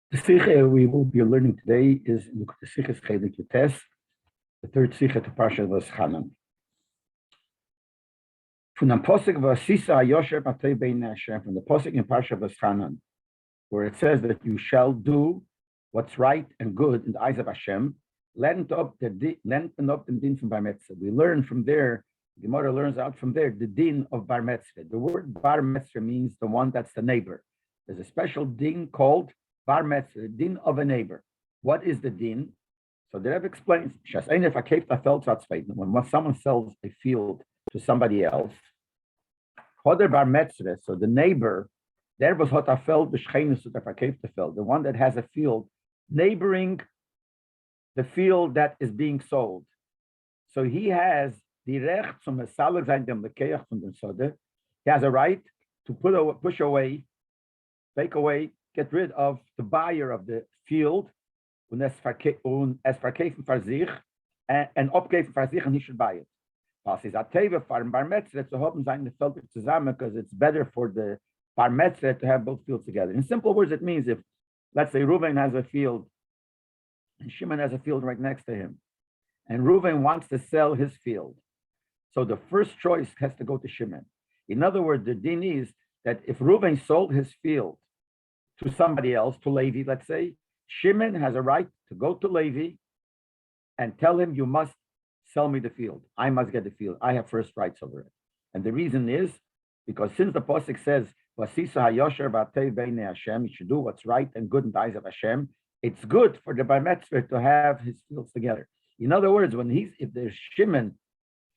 The Sikha we will be learning today is the Sikha's Chelik Yutes, the third Sikha to Parsha Voeschanan. From the Posik Vasisa Yosher Matei Bein Hashem, from the Posik in Parsha Voeschanan, where it says that you shall do what's right and good in the eyes of Hashem, lend up the din from Bar Mitzvah. We learn from there, the Gemara learns out from there, the din of Bar Mitzvah. The word Bar Mitzvah means the one that's the neighbor. There's a special din called Bar Mitzvah, the din of a neighbor. What is the din? So the Rebbe explains, when someone sells a field to somebody else, Bar Mitzvah, so the neighbor, the one that has a field neighboring the field that is being sold. So he has the recht from the salig sein dem lekeach from the sode. He has a right to push away, take away, get rid of the buyer of the field, and abgeben für sich, and he should buy it. Was is a teve for Bar Mitzvah to haben seine Felder zusammen, because it's better for the Bar Mitzvah to have both fields together. In simple words, it means if, let's say, Reuven has a field and Shimon has a field right next to him, and Reuven wants to sell his field, so the first choice has to go to Shimon. In other words, the din is that if Reuven sold his field to somebody else, to Levi, let's say, Shimon has a right to go to Levi and tell him, you must sell me the field. I must get the field. I have first rights over it. And the reason is because since the Pasuk says, Vasisa hayosher v'atei b'nei Hashem, he should do what's right and good in the eyes of Hashem, it's good for the Bar Mitzvah to have his fields together. In other words, if there's Shimon,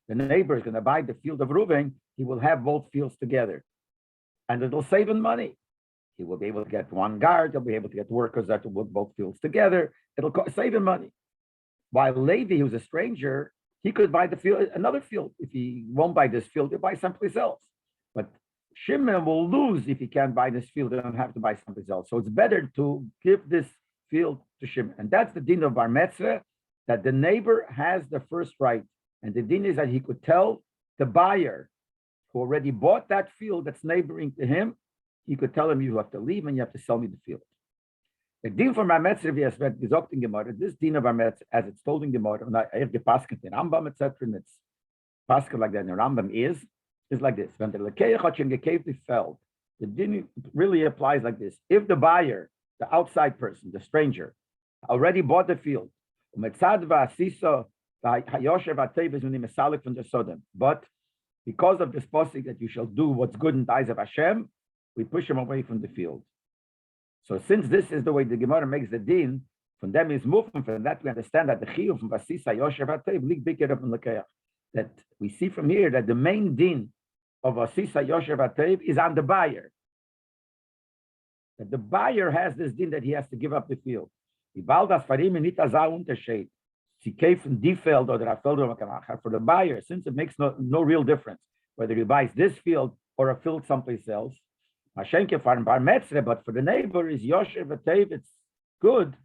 the neighbor is going to buy the field of Reuven, he will have both fields together. And it'll save him money. He will be able to get one guard, he'll be able to get workers that will put both fields together. It'll save him money. While Levi, who's a stranger, he could buy the field, another field. If he won't buy this field, he'll buy someplace else. But Shimon will lose if he can't buy this field and have to buy someplace else. So it's better to give this field to Shimon. And that's the din of Bar Mitzvah, that the neighbor has the first right. And the din is that he could tell the buyer who already bought that field that's neighboring to him, he could tell him, you have to leave and you have to sell me the field. The din for Bar Mitzvah, we have gesagt in Gemara, this din of Bar Mitzvah, as it's told in Gemara, and I have the Pasuk in Rambam, etc., and it's Pasuk like that in Rambam is like this. When the lekeach hat schon gekauft the feld, the din really applies like this. If the buyer, the outside person, the stranger, already bought the field, but because of this pasuk that you shall do what's good in the eyes of Hashem, we push him away from the field. So since this is the way the Gemara makes the din, from them is movement, from that we understand that the chiyuv from Vasisa Yosher Vatev lig bigger up in Lekeach. That we see from here that the main din of Vasisa Yosher Vatev is on the buyer. That the buyer has this din that he has to give up the field. For the buyer, since it makes no real difference whether he buys this field or a field someplace else, but for the neighbor is Yosher V'Tev, it's good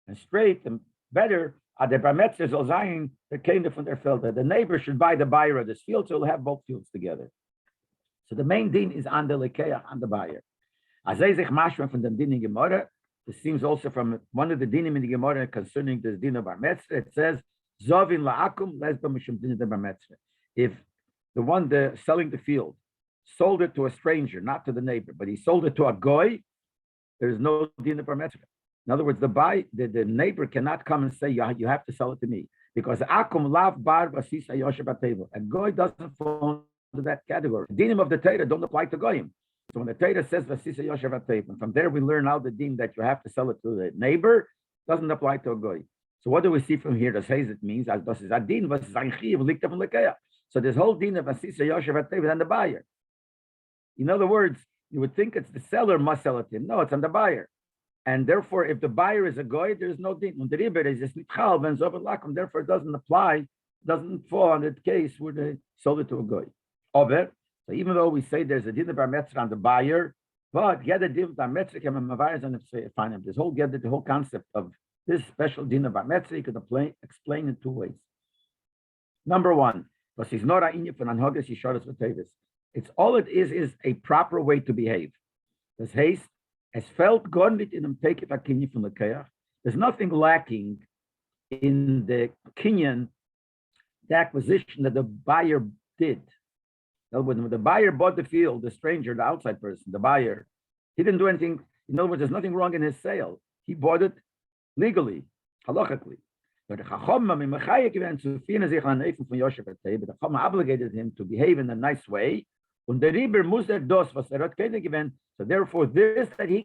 and straight and better. The Bar Mitzvah is also the kind from their field. The neighbor should buy the buyer of this field, so he'll have both fields together. So the main din is on the lekeach, on the buyer. From the din in Gemara. This seems also from one of the dinim in the Gemara concerning this din of Bar Mitzvah. It says, Zovin la'akum lesba mishum din of Bar Mitzvah. If the one selling the field sold it to a stranger, not to the neighbor, but he sold it to a goy, there is no din of Bar Mitzvah. In other words, the neighbor cannot come and say, you have to sell it to me, because akum lav bar basisa yosher bateva. A goy doesn't fall into that category. The dinim of the Torah don't apply to goyim. So when the Torah says basisa yosher bateva, from there we learn out the din that you have to sell it to the neighbor, doesn't apply to a goy. So what do we see from here? That says it means as das is a din was ein chiyuv liegt auf lekeach. So this whole din of basisa yosher bateva and the buyer. In other words, you would think it's the seller must sell it to him. No, it's on the buyer. And therefore, if the buyer is a goy, there is no din. And the riber is just mitchal ben zover lakum. Therefore, it doesn't apply, doesn't fall on the case where they sold it to a goy. Over. So even though we say there's a din of Bar Mitzvah on the buyer, but get a din of Bar Mitzvah can mavayas and find him. This whole the whole concept of this special din of Bar Mitzvah you could explain in two ways. Number one, it's all it is a proper way to behave. This haste Es fällt gar nicht in dem Take a Kinyan from the Keach. There's nothing lacking in the Kinyan, the acquisition that the buyer did. In other words, when the buyer bought the field, the stranger, the outside person, the buyer, he didn't do anything. In other words, there's nothing wrong in his sale. He bought it legally, halachically. But the Chacham obligated him to behave in a nice way. Und der Rieber muss das, was hat keine gewinnt. So therefore, this that he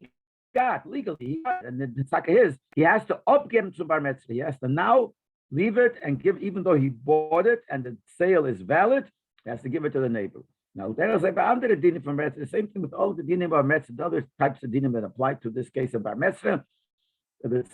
got legally, and the tzaka is, he has to upgive to Bar Metzri. He has to now leave it and give, even though he bought it and the sale is valid, he has to give it to the neighbor. Now, there is under the dinim from Metzri, the same thing with all the dinim of Bar Metzri, the other types of dinim that apply to this case of Bar Metzri. There's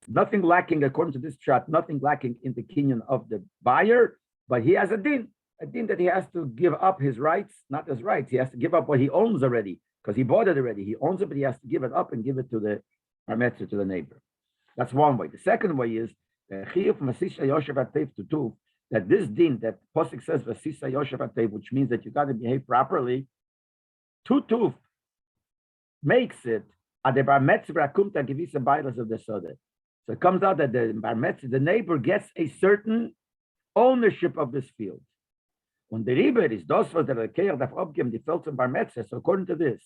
nothing lacking, according to this chart, nothing lacking in the kinyan of the buyer, but he has a din that he has to give up his rights, not his rights. He has to give up what he owns already, because he bought it already. He owns it, but he has to give it up and give it to the Armetzah, to the neighbor. That's one way. The second way is that this din that Posik says Vasisa Yoshev Atev, which means that you got to behave properly, Tutuf makes it at the Bar Metzvah Kumta Gevisa Bailas of the Sode. So it comes out that the Bar Metzvah, the neighbor, gets a certain ownership of this field. When the Rieber is das, was der Keir darf abgeben, die Feld zum Bar Metzvah. So according to this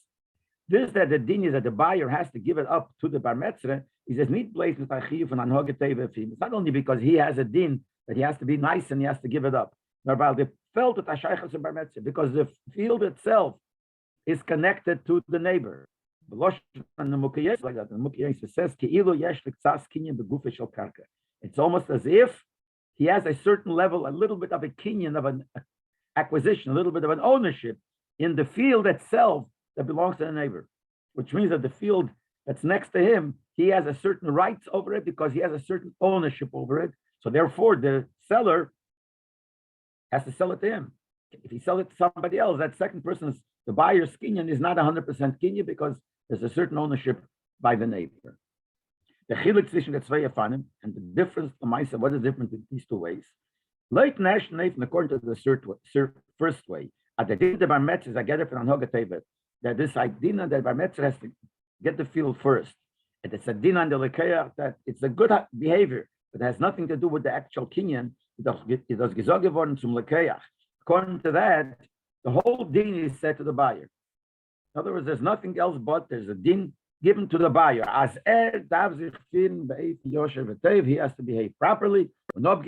that the din is that the buyer has to give it up to the Bar Metzvah, is as neat place with Archiv and Anhogeteve. It's not only because he has a din that he has to be nice and he has to give it up. But the Feld at Ashaychas and Bar Metzvah, because the field itself is connected to the neighbor. Like that. The Mukiyes says, it's almost as if he has a certain level, a little bit of a kinyan of an acquisition, a little bit of an ownership in the field itself that belongs to the neighbor, which means that the field that's next to him, he has a certain rights over it because he has a certain ownership over it. So therefore, the seller has to sell it to him. If he sells it to somebody else, that second person's, the buyer's kinyan is not 100% kinyan because there's a certain ownership by the neighbor. The chilik zwischen the zwei Yafanim, and the difference, the Maisa, what is different in these two ways? Like national nation, according to the first way, at the din the Bar Metzvah, I get it from Anhogeteve, that this idea that Bar Metzvah has to get the field first. And it's a din on the Lekeach that it's a good behavior, but it has nothing to do with the actual kinyan. It was gesagt geworden zum Lekeach. According to that, the whole din is said to the buyer. In other words, there's nothing else but there's a din given to the buyer. As he has to behave properly. He has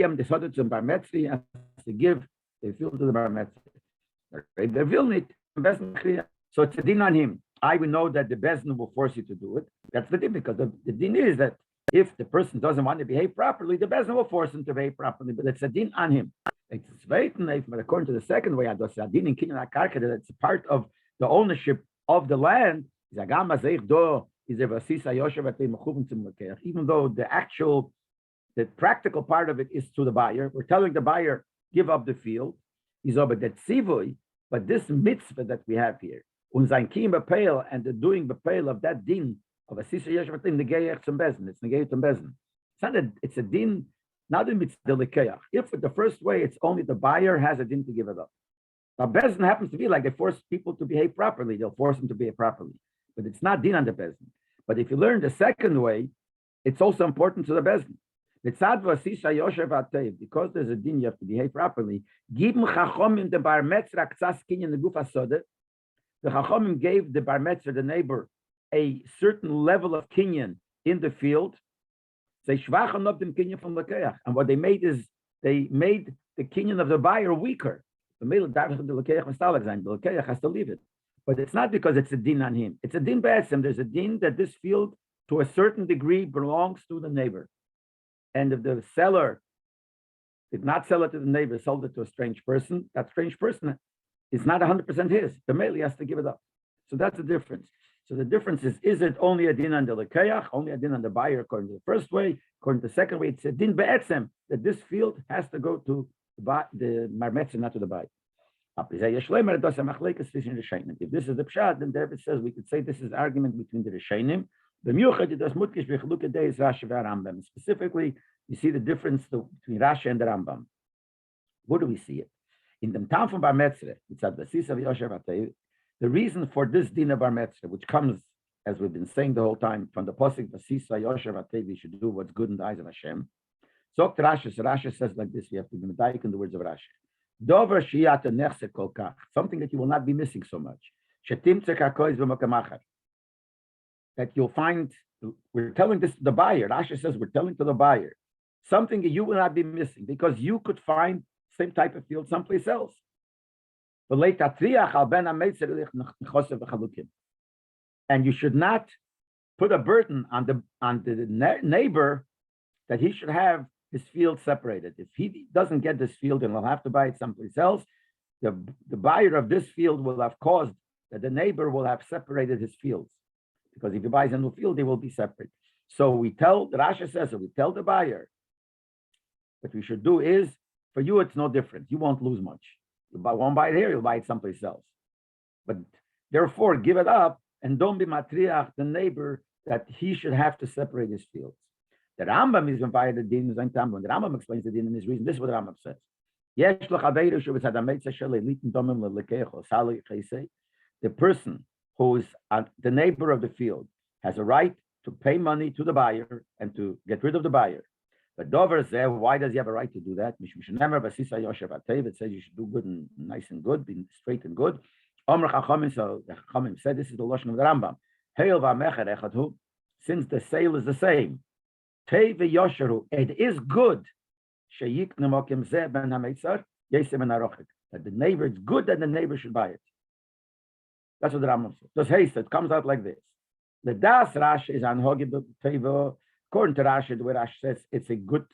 to give the field to the Bar Metzvah. So it's a din on him. I will know that the Bezdin will force you to do it. That's the din, because the din is that if the person doesn't want to behave properly, the Bezdin will force him to behave properly, but it's a din on him. But according to the second way, it's a part of the ownership of the land. Even though the practical part of it is to the buyer, we're telling the buyer, give up the field. But this mitzvah that we have here, and the doing bepel of that din of a sisa yoshev atim negayach zum bezin, it's negayach zum bezin. It's a din, not a mitzvah lekeach. If with the first way, it's only the buyer has a din to give it up. Now bezin happens to be like they force people to behave properly; they'll force them to behave properly, but it's not din on the bezin. But if you learn the second way, it's also important to the bezin. Because there's a din, you have to behave properly. The Chachamim gave the Bar Metzvah, the neighbor, a certain level of kinyan in the field. And what they made is they made the kinyan of the buyer weaker. The Lekeach has to leave it. But it's not because it's a din on him. It's a din b'etzem. There's a din that this field, to a certain degree, belongs to the neighbor. And if the seller did not sell it to the neighbor, sold it to a strange person, that strange person is not 100% his. The male has to give it up. So that's the difference. So the difference is it only a din on the lekeach, only a din on the buyer according to the first way? According to the second way, it's a din be'etzem, that this field has to go to the marmetzah, not to the buyer. If this is the pshat, then David says we could say this is argument between the Rishonim. Specifically, you see the difference between Rashi and the Rambam. Where do we see it? In the town from Bar Metzvah, the reason for this din of Bar Metzvah, which comes as we've been saying the whole time, from the Pasuk, Vasisa Yosher Vatev, we should do what's good in the eyes of Hashem. So Rashi says like this, you have to be medayik in the words of Rashi. Dover Shiyata Nechse Kolkach, something that you will not be missing so much. Shetimtzek HaKois B'Makamachar. That you'll find, we're telling this to the buyer. Rashi says we're telling to the buyer something that you will not be missing because you could find same type of field someplace else. And you should not put a burden on the neighbor that he should have his field separated. If he doesn't get this field and will have to buy it someplace else, the buyer of this field will have caused that the neighbor will have separated his fields. Because if he buys a new field, they will be separate. So we tell, the Rashi says, we tell the buyer, what we should do is, for you, it's no different. You won't lose much. You won't buy it here, you'll buy it someplace else. But therefore, give it up and don't be matriach the neighbor that he should have to separate his fields. The Rambam is invited the din is when the Rambam explains the din in his reason. This is what the Rambam says. The person who is the neighbor of the field has a right to pay money to the buyer and to get rid of the buyer. But Dover says, why does he have a right to do that? It says you should do good and nice and good, be straight and good. So the Chachamim said, this is the Lashon of the Rambam. Since the sale is the same, it is good that the neighbor, it's good that the neighbor should buy it. That's what the Rambam says. Does haste, it comes out like this. The Das Rashi is on Hogib Tevo. According to Rashi, the way Rashi says, it's a good,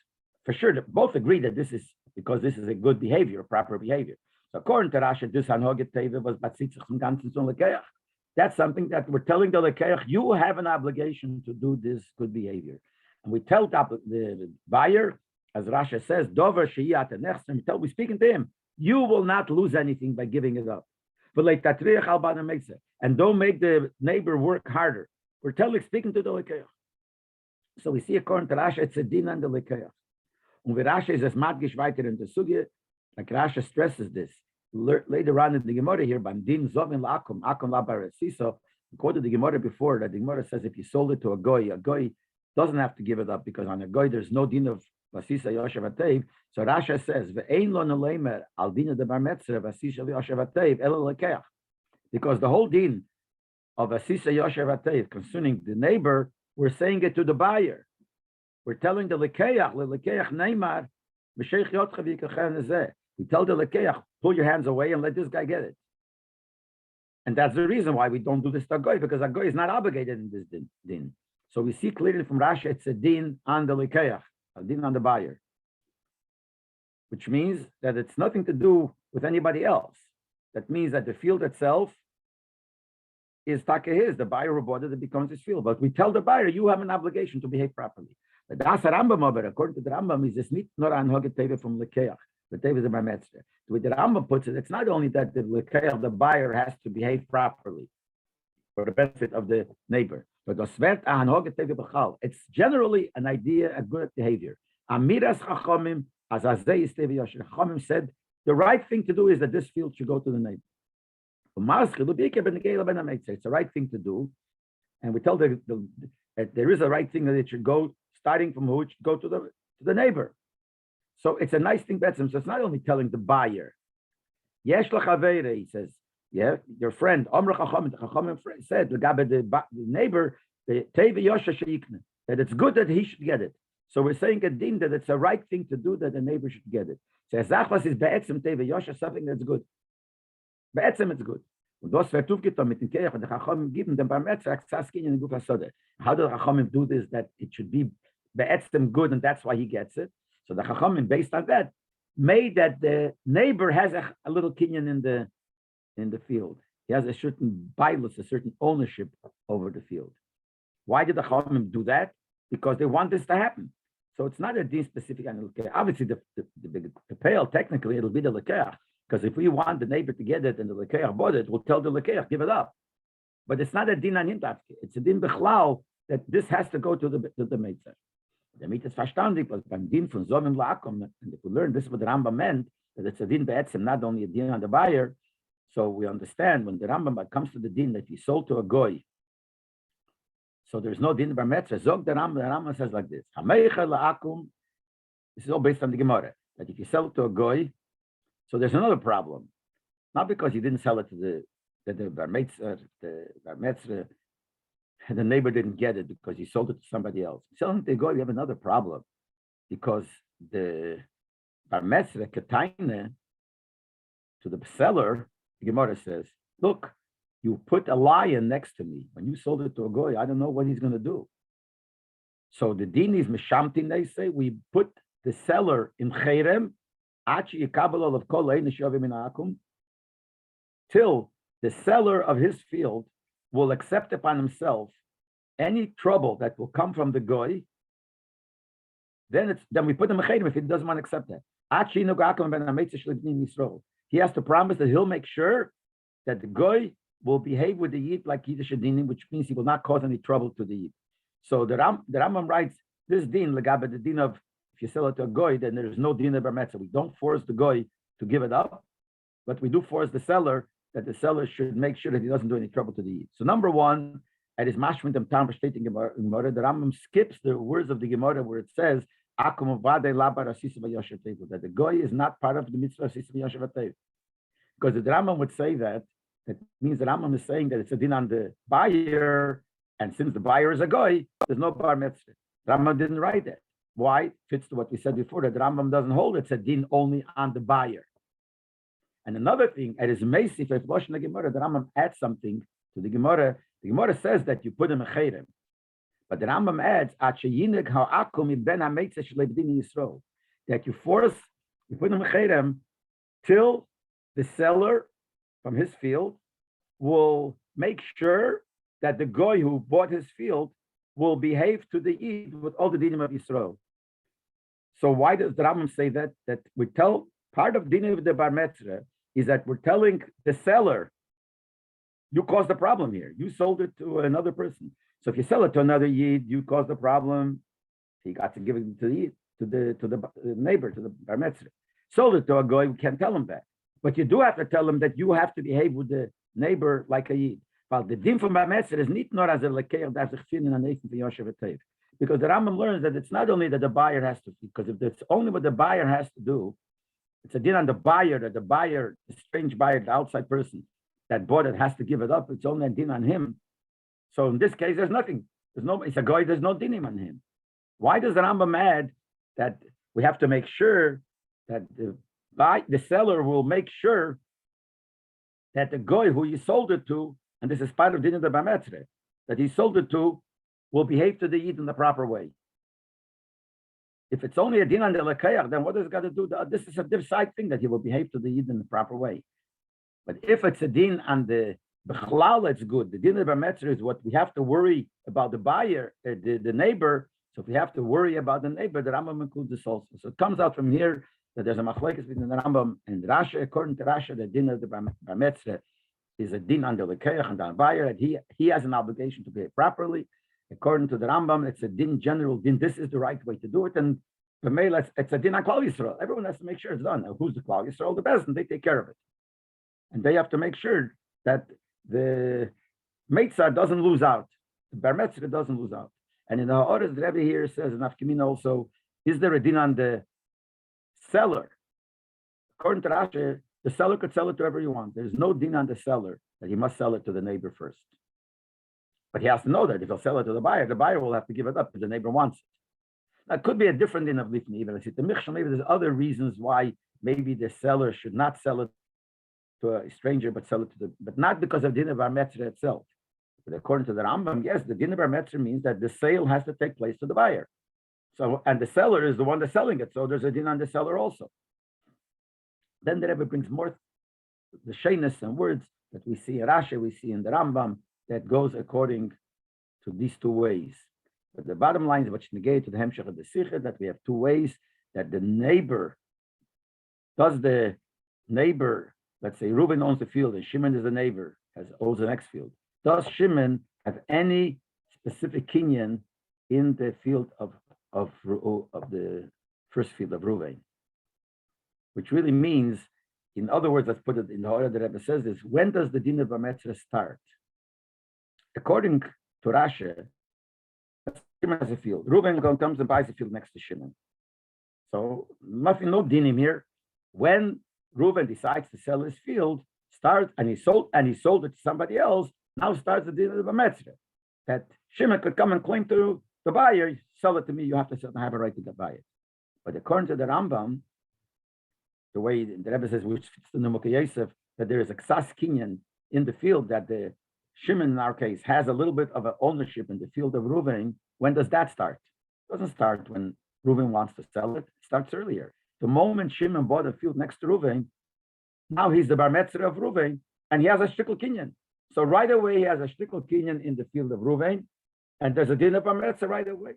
for sure, both agree that this is, because this is a good behavior, proper behavior. So according to Rashi, this on Hogib Tevo was Batzitzach from Ganzen Lekeach. That's something that we're telling the Lekeach, you have an obligation to do this good behavior. And we tell the buyer, as Rashi says, Dover Shiyat and we're speaking to him, you will not lose anything by giving it up. And don't make the neighbor work harder. We're speaking to the Lekeach. So we see according to Rashi, it's a din on the Lekeach. And with Rashi is as madgish weiter in the sugya, like Rashi stresses this. Later on in the Gemara here, beim din zovin la'akum, akum la'barasi. So according to the Gemara before, that the Gemara says if you sold it to a goy doesn't have to give it up because on a goy there's no din of vasisa yoshev atev. So Rashi says ve'ein lo neleimer al din de bar metzra vasisa yoshev atev elo Lekeach, because the whole din of vasisa yoshev atev concerning the neighbor, we're saying it to the buyer. We're telling the Lekeach neimar v'sheich yotcha v'yikachen ezeh. We tell the Lekeach, pull your hands away and let this guy get it. And that's the reason why we don't do this to a goy, because a goy is not obligated in this din. So we see clearly from Rashi, it's a din on the Lekeach, a din on the buyer, which means that it's nothing to do with anybody else. That means that the field itself is taka his. The buyer who bought it becomes his field. But we tell the buyer, you have an obligation to behave properly. The Das Rambam over, according to the Rambam, is this not nor an hoget teva from Lekeach. The teva is a barmetzah. The way the Rambam puts it, it's not only that the Lekeach, the buyer, has to behave properly for the benefit of the neighbor, but it's generally an idea, a good behavior. Amiras Chachamim, as Chachamim said, the right thing to do is that this field should go to the neighbor. It's the right thing to do, and we tell that there is a right thing that it should go, starting from who it should go to the neighbor. So it's a nice thing, Betzim. So it's not only telling the buyer. Yesh l'chavere, he says, yeah, your friend. Omra Chachamim, the Chachamim said, the neighbor, the teva yosha sheikne, that it's good that he should get it. So we're saying a din that it's a right thing to do that the neighbor should get it. So zachvas is be'etzim teva yosha, something that's good. Be'etzim it's good. Und das wird aufgetan mit dem Keach, und the Chachamim geben dem Barmetzah Ksaskin in the Gufa Sodeh. How do the Chachamim do this? That it should be be'etzim good, and that's why he gets it. So the Chachamim, based on that, made that the neighbor has a little kinyan in the field. He has a certain bailus, a certain ownership over the field. Why did the Chachamim do that? Because they want this to happen. So it's not a din specific on the Lekeach. Obviously, the pale, technically, it'll be the Lekeach. Because if we want the neighbor to get it and the Lekeach bought it, we'll tell the Lekeach, give it up. But it's not a din on him. It's a din bechlau that this has to go to the Meitzah. The Meitzah is verstandig, but beim din von Zomim La'akom, and if we learn this is what the Rambam meant, that it's a din be'etzim, not only a din on the buyer. So we understand when the Rambam comes to the din that he sold to a goy, So there's no din bar metzra. Zog the Rambam says like this. Hameicha la'akum. This is all based on the Gemara. That if you sell it to a goy, so there's another problem. Not because you didn't sell it to the bar metzra, the neighbor didn't get it because he sold it to somebody else. Selling it to a goy, you have another problem because the bar metzra ketaina to the seller, the Gemara says, look, you put a lion next to me. When you sold it to a goy, I don't know what he's going to do. So the din is mishamtin, they say, we put the seller in cherem, till the seller of his field will accept upon himself any trouble that will come from the goy. Then we put him in cherem if he doesn't want to accept that. He has to promise that he'll make sure that the goy will behave with the yid like Yiddish dinim, which means he will not cause any trouble to the yid. So the Rambam writes this din, legabe the din of if you sell it to a goy, then there is no din of bar metzra. We don't force the goy to give it up, but we do force the seller that the seller should make sure that he doesn't do any trouble to the yid. So number one, at his mashmint and tam stating Gemara, the Rambam skips the words of the Gemara where it says that the goy is not part of the mitzvah of sisa v'yoshev. Because the Rambam would say that means the Rambam is saying that it's a din on the buyer, and since the buyer is a goy, there's no bar mitzvah. Rambam didn't write that. Why? Fits to what we said before, that the Rambam doesn't hold it's a din only on the buyer. And another thing, at his Meisif, the Gemara, the Rambam adds something to the Gemara. The Gemara says that you put him in cherem. But the Rambam adds, that you put him in cherem till the seller from his field will make sure that the goy who bought his field will behave to the Yid with all the dinim of Yisrael. So why does the Rambam say that? That we tell, part of dinim of the bar metzra is that we're telling the seller, you caused the problem here. You sold it to another person. So if you sell it to another Yid, you caused the problem. He got to give it to the Yid, to the neighbor, to the bar metzra. Sold it to a goy, we can't tell him that. But you do have to tell him that you have to behave with the neighbor like a Yid. But the din from bar metzra is not nur as a lekeir that sich finden an eisen for Yoshev Tev. Because the Rambam learns that it's not only that the buyer has to, because if it's only what the buyer has to do, it's a din on the buyer, that the buyer, the strange buyer, the outside person that bought it has to give it up. It's only a din on him. So in this case, there's nothing. It's a goy, there's no dinim on him. Why does the Rambam add that we have to make sure that the seller will make sure that the goy who you sold it to, and this is part of din of the bar metzra, that he sold it to, will behave to the Yid in the proper way. If it's only a din on the lekayach, then what does it got to do? This is a div side thing that he will behave to the Yid in the proper way. But if it's a din on the bechlal, it's good. The din of bar metzra is what we have to worry about the buyer, the neighbor. So if we have to worry about the neighbor, the Rambam includes this also. So it comes out from here that there's a machlekes between the Rambam and Rashi. According to Rashi, the din of the bar metzra is a din on the lekayach and the buyer, that he has an obligation to behave properly. According to the Rambam, it's a din, general din. This is the right way to do it. And for me, it's a din on Klal Yisrael. Everyone has to make sure it's done. Now, who's the Klal Yisrael? The best, and they take care of it. And they have to make sure that the Meitzah doesn't lose out. The Bar Metzra doesn't lose out. And in the Ha'oretz, the Rebbe here says, in Afkamina also, is there a din on the seller? According to Rashi, the seller could sell it to whoever you want. There's no din on the seller that he must sell it to the neighbor first. But he has to know that if he'll sell it to the buyer will have to give it up if the neighbor wants it. That could be a different din of lifnei. Even if it's the michshel, maybe there's other reasons why maybe the seller should not sell it to a stranger, but sell it to but not because of din of bar metzra itself. But according to the Rambam, yes, the din of bar metzra means that the sale has to take place to the buyer. So, and the seller is the one that's selling it. So there's a din on the seller also. Then the Rebbe brings more the sheinus and words that we see in Rashi, we see in the Rambam, that goes according to these two ways. But the bottom line is which negate to the hemshech of the sikha, that we have two ways that the neighbor, let's say Reuben owns the field and Shimon is the neighbor, owns the next field. Does Shimon have any specific kinyan in the field of the first field of Reuven? Which really means, in other words, let's put it in the order that Rebbe says this, when does the din of bar metzra start? According to Rashi, Shimon has a field. Reuven comes and buys a field next to Shimon. So nothing, no dinim here. When Reuven decides to sell his field, he sold it to somebody else. Now starts the din of the Metzger, that Shimon could come and claim to the buyer, sell it to me. You have to have a right to buy it. But according to the Rambam, the way the Rebbe says, which fits the Numuk Yosef, that there is a ksas kinyan in the field, that the Shimon in our case has a little bit of an ownership in the field of Reuven. When does that start? It doesn't start when Reuven wants to sell it. It starts earlier. The moment Shimon bought a field next to Reuven, now he's the bar metzger of Reuven, and he has a shtickle kinyan. So right away, he has a shtickle kinyan in the field of Reuven, and there's a din of bar metzger right away.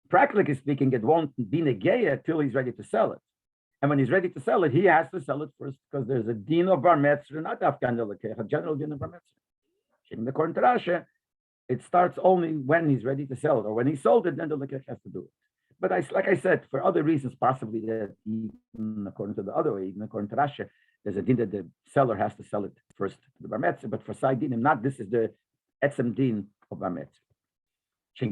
Practically speaking, it won't be negeya till he's ready to sell it. And when he's ready to sell it, he has to sell it first, because there's a din of bar metzger, not afghan lekech, a general din of bar metzger. According to Rashi, it starts only when he's ready to sell it, or when he sold it, then the lekech has to do it. But like I said, for other reasons, possibly that even according to the other way, even according to Rashi, there's a din that the seller has to sell it first to the bar metzger. But for side dinim, not this is the etzem din of bar metzger.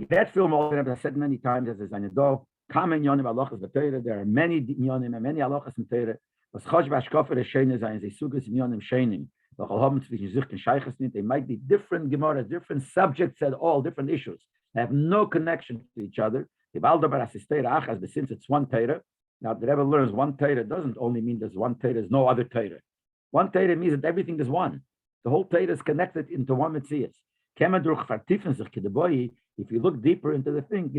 That film, I've said many times, as a do common yonim halachas b'Torah. There are many yonim and many halachas in Torah. Was chosh b'ashkofer sheine zayin ze sugas yonim shenim. They might be different gemaras, different subjects at all, different issues. They have no connection to each other. Since it's one Torah, now the Rebbe learns one Torah doesn't only mean there's one Torah, there's no other Torah. One Torah means that everything is one. The whole Torah is connected into one Metzias. If you look deeper into the thing,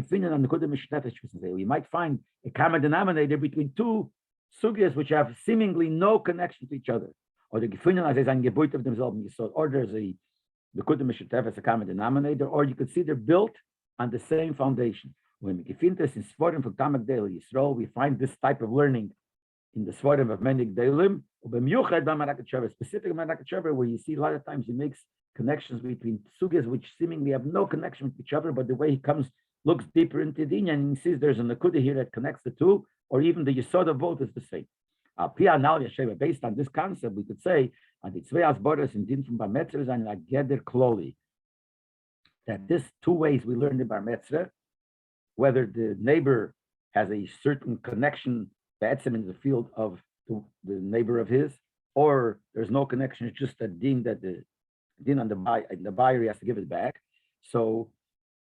we might find a common denominator between two sugyas which have seemingly no connection to each other. Or the gefunden as ein Gebäude of themselves. Or there's a common denominator, or you could see they're built on the same foundation. When we find this in Svarim from Tamak Deil Yisrael, we find this type of learning in the Svarim of many Deilim, specific Marakat Shever, where you see a lot of times he makes connections between sugyas which seemingly have no connection with each other, but the way he looks deeper into the Inyan, and he sees there's a Nakuda here that connects the two, or even the Yisod of both is the same. Based on this concept, we could say, and it's that this two ways we learn the bar metzger, whether the neighbor has a certain connection, be'etzem in the field of the neighbor of his, or there's no connection, it's just a din that the din on the buyer, he has to give it back. So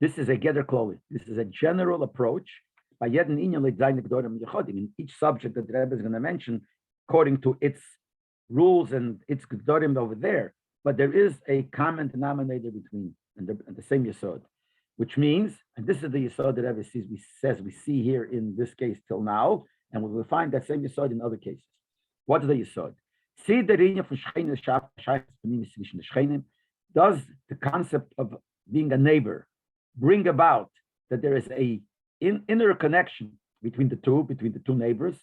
this is a geder kloli. This is a general approach. In each subject that the Rebbe is going to mention, according to its rules and its gedorim over there, but there is a common denominator between and the same yesod, which means, and this is the yesod that Rebbe says we see here in this case till now, and we will find that same yesod in other cases. What is the yesod? Does the concept of being a neighbor bring about that there is a inner connection between the two neighbors?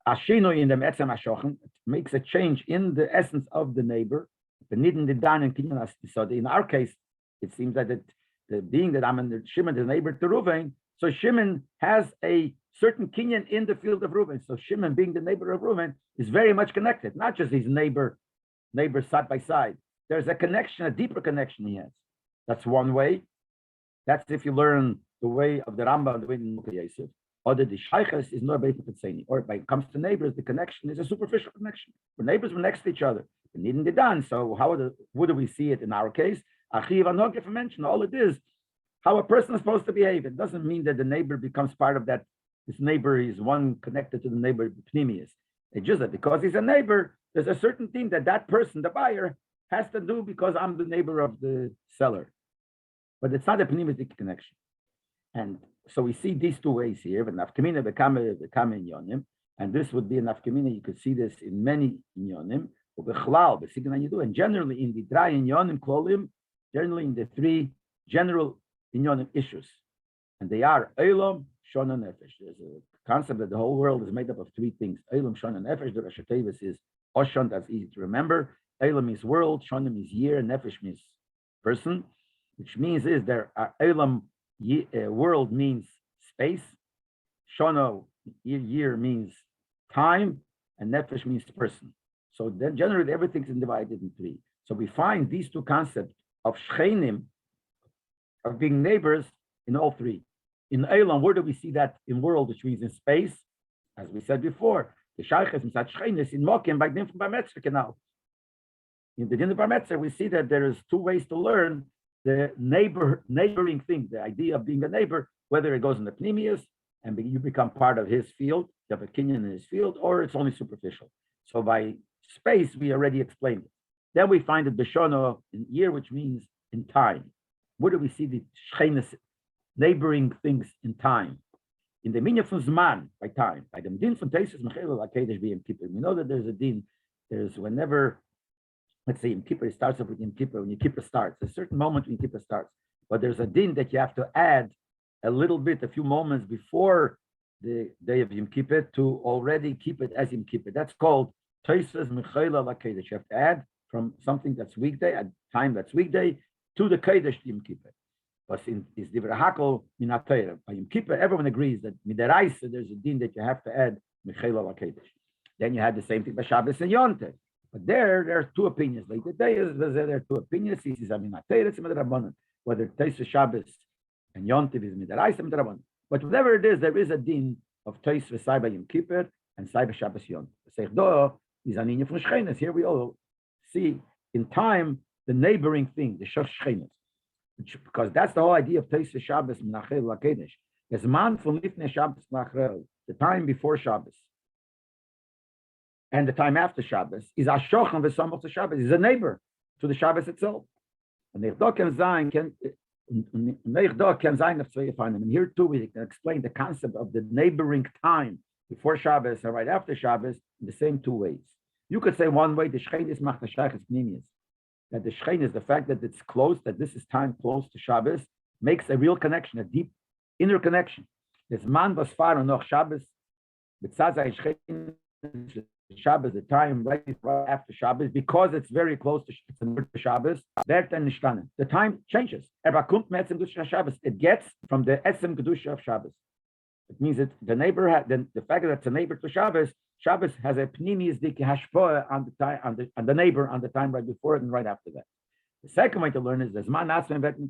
It makes a change in the essence of the neighbor. So in our case, it seems that being that Shimon is a neighbor to Reuven, so Shimon has a certain kinyan in the field of Reuven. So Shimon, being the neighbor of Reuven, is very much connected, not just his neighbors side by side. There's a connection, a deeper connection he has. That's one way. That's if you learn the way of the Rambam and the way of Mukha Yosef. Or the Shaykhas is not Beit Petzeni. Or when it comes to neighbors, the connection is a superficial connection. The neighbors were next to each other. They needn't be done. So what do we see it in our case? Achiv Anogif mentioned all it is how a person is supposed to behave. It doesn't mean that the neighbor becomes part of that. This neighbor is one connected to the neighbor Pnimius. It's just that because he's a neighbor, there's a certain thing that person, the buyer, has to do because I'm the neighbor of the seller. But it's not a Pnimius connection. And so we see these two ways here. But nafkamina become inyonim, and this would be a nafkamina. You could see this in many inyonim. And generally in the dry inyonim klolim, generally in the three general inyonim issues, and they are Eilam, Shon, and Nefesh. There's a concept that the whole world is made up of three things: Eilam, Shon, and Nefesh. The Rosh Hashanah is Oshon. That's easy to remember. Eilam means world, Shon means year, and Nefesh means person. Which means is there are Eilam. World means space, Shana year means time, and Nefesh means person. So then generally everything's divided in three. So we find these two concepts of Shchenim, of being neighbors, in all three. In Eilam, where do we see that in world, which means in space? As we said before, the Shaykhs in such Shchenis in Mokim by Din from Barmetzah canal. In the Din of Barmetzah, we see that there is two ways to learn the neighboring thing, the idea of being a neighbor, whether it goes in the Pneumius and you become part of his field, you have a kinyan in his field, or it's only superficial. So by space, we already explained it. Then we find the Beshono in year, which means in time. Where do we see the Shchenis, neighboring things in time? In the Minya from Zman, by time. By the Din from Teisus Mechel Lakedesh Yom Kippur. We know that there's a Din, there's whenever, let's say Yom Kippur, it starts off with Yom Kippur, when Yom Kippur starts, a certain moment when Yom Kippur starts. But there's a Din that you have to add a little bit, a few moments before the day of Yom Kippur to already keep it as Yom Kippur. That's called Teisus Mechel Lakedesh. You have to add from something that's weekday, a time that's weekday, to the Kedesh Yom Kippur. But in is Divrei Hakel Minatayra. By Yom Kippur, everyone agrees that Midaraisa, there's a din that you have to add Mechela Lakedesh. Then you had the same thing by Shabbos and Yonte. But there are two opinions. Like today, there are two opinions. He says Minatayra, it's Midrabanan. Whether Teis Shabbos and Yonte is Midaraisa, Midrabanan. But whatever it is, there is a din of Teis V'Sai by Yom Kippur and Sai Shabbos Yonte. Seichdo is Aninya from Shchenes. Here we all see in time the neighboring thing, the Shosh Shchenes. Because that's the whole idea of Teis Shabbos Menachel Lakedesh. There's man from Lifnei Shabbos Lachrel, the time before Shabbos, and the time after Shabbos is Ashochan v'Samach to Shabbos. Is a neighbor to the Shabbos itself. And Neichdo can sein of Tzvei Yefanim. And here too we can explain the concept of the neighboring time before Shabbos and right after Shabbos in the same two ways. You could say one way the Shchenis macht the Shaykhs Pnimius. That the Shchein is the fact that it's close, that this is time close to Shabbos, makes a real connection, a deep inner connection. There's man was far noch Shabbos, Shabbos, the time right after Shabbos, because it's very close to Shabbos, the time changes. It gets from the Esem Kedusha of Shabbos. It means that the neighbor the fact that it's a neighbor to Shabbos has a pnimis dik hashpoa on the time on the neighbor on the time right before it and right after that. The second way to learn is there's man asmen vetn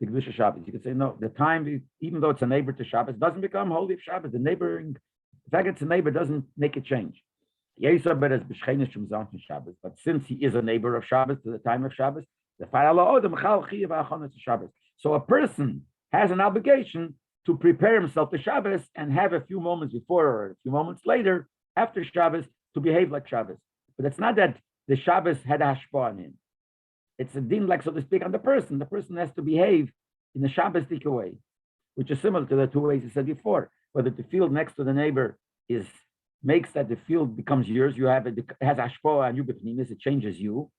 the Kedusha Shabbos. You could say no, the time even though it's a neighbor to Shabbos doesn't become holy of Shabbos. The neighboring, the fact it's a neighbor doesn't make it change. But since he is a neighbor of Shabbos to the time of Shabbos, the Shabbos. So a person has an obligation to prepare himself to Shabbos and have a few moments before or a few moments later after Shabbos to behave like Shabbos. But it's not that the Shabbos had a hashpah on him. It's a din, like so to speak, on the person. The person has to behave in the Shabbos-dik way, which is similar to the two ways I said before. Whether the field next to the neighbor makes that the field becomes yours, you have it has hashpah on you, it changes you,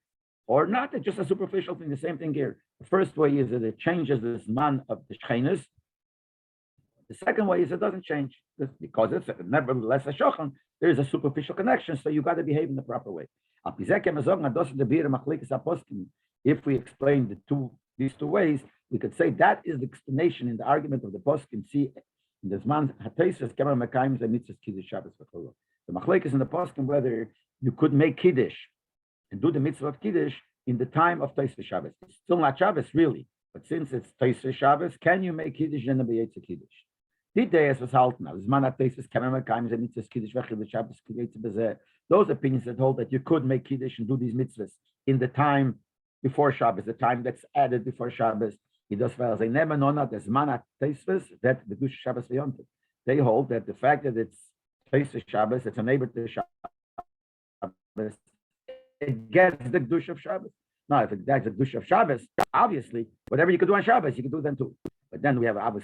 or not. It's just a superficial thing. The same thing here. The first way is that it changes this man of the Shchenes. The second way is it doesn't change because it's nevertheless a shochan. There is a superficial connection, so you got to behave in the proper way. If we explain these two ways, we could say that is the explanation in the argument of the poskim. See, in this man hateisus kemer mekayim ze mitzvahs kiddush Shabbos v'chol. The machlekes in the poskim whether you could make kiddush and do the mitzvah of kiddush in the time of Teis Shabbos. It's still not Shabbos really, but since it's Teis Shabbos, can you make kiddush and be a kiddush? Those opinions that hold that you could make kiddush and do these mitzvahs in the time before Shabbos, the time that's added before Shabbos. They hold that the fact that it's Teis Shabbos, it's a neighbor to Shabbos, it gets the Kedush of Shabbos. Now, if it gets the Kedush of Shabbos, obviously, whatever you could do on Shabbos, you can do then too. But then we have an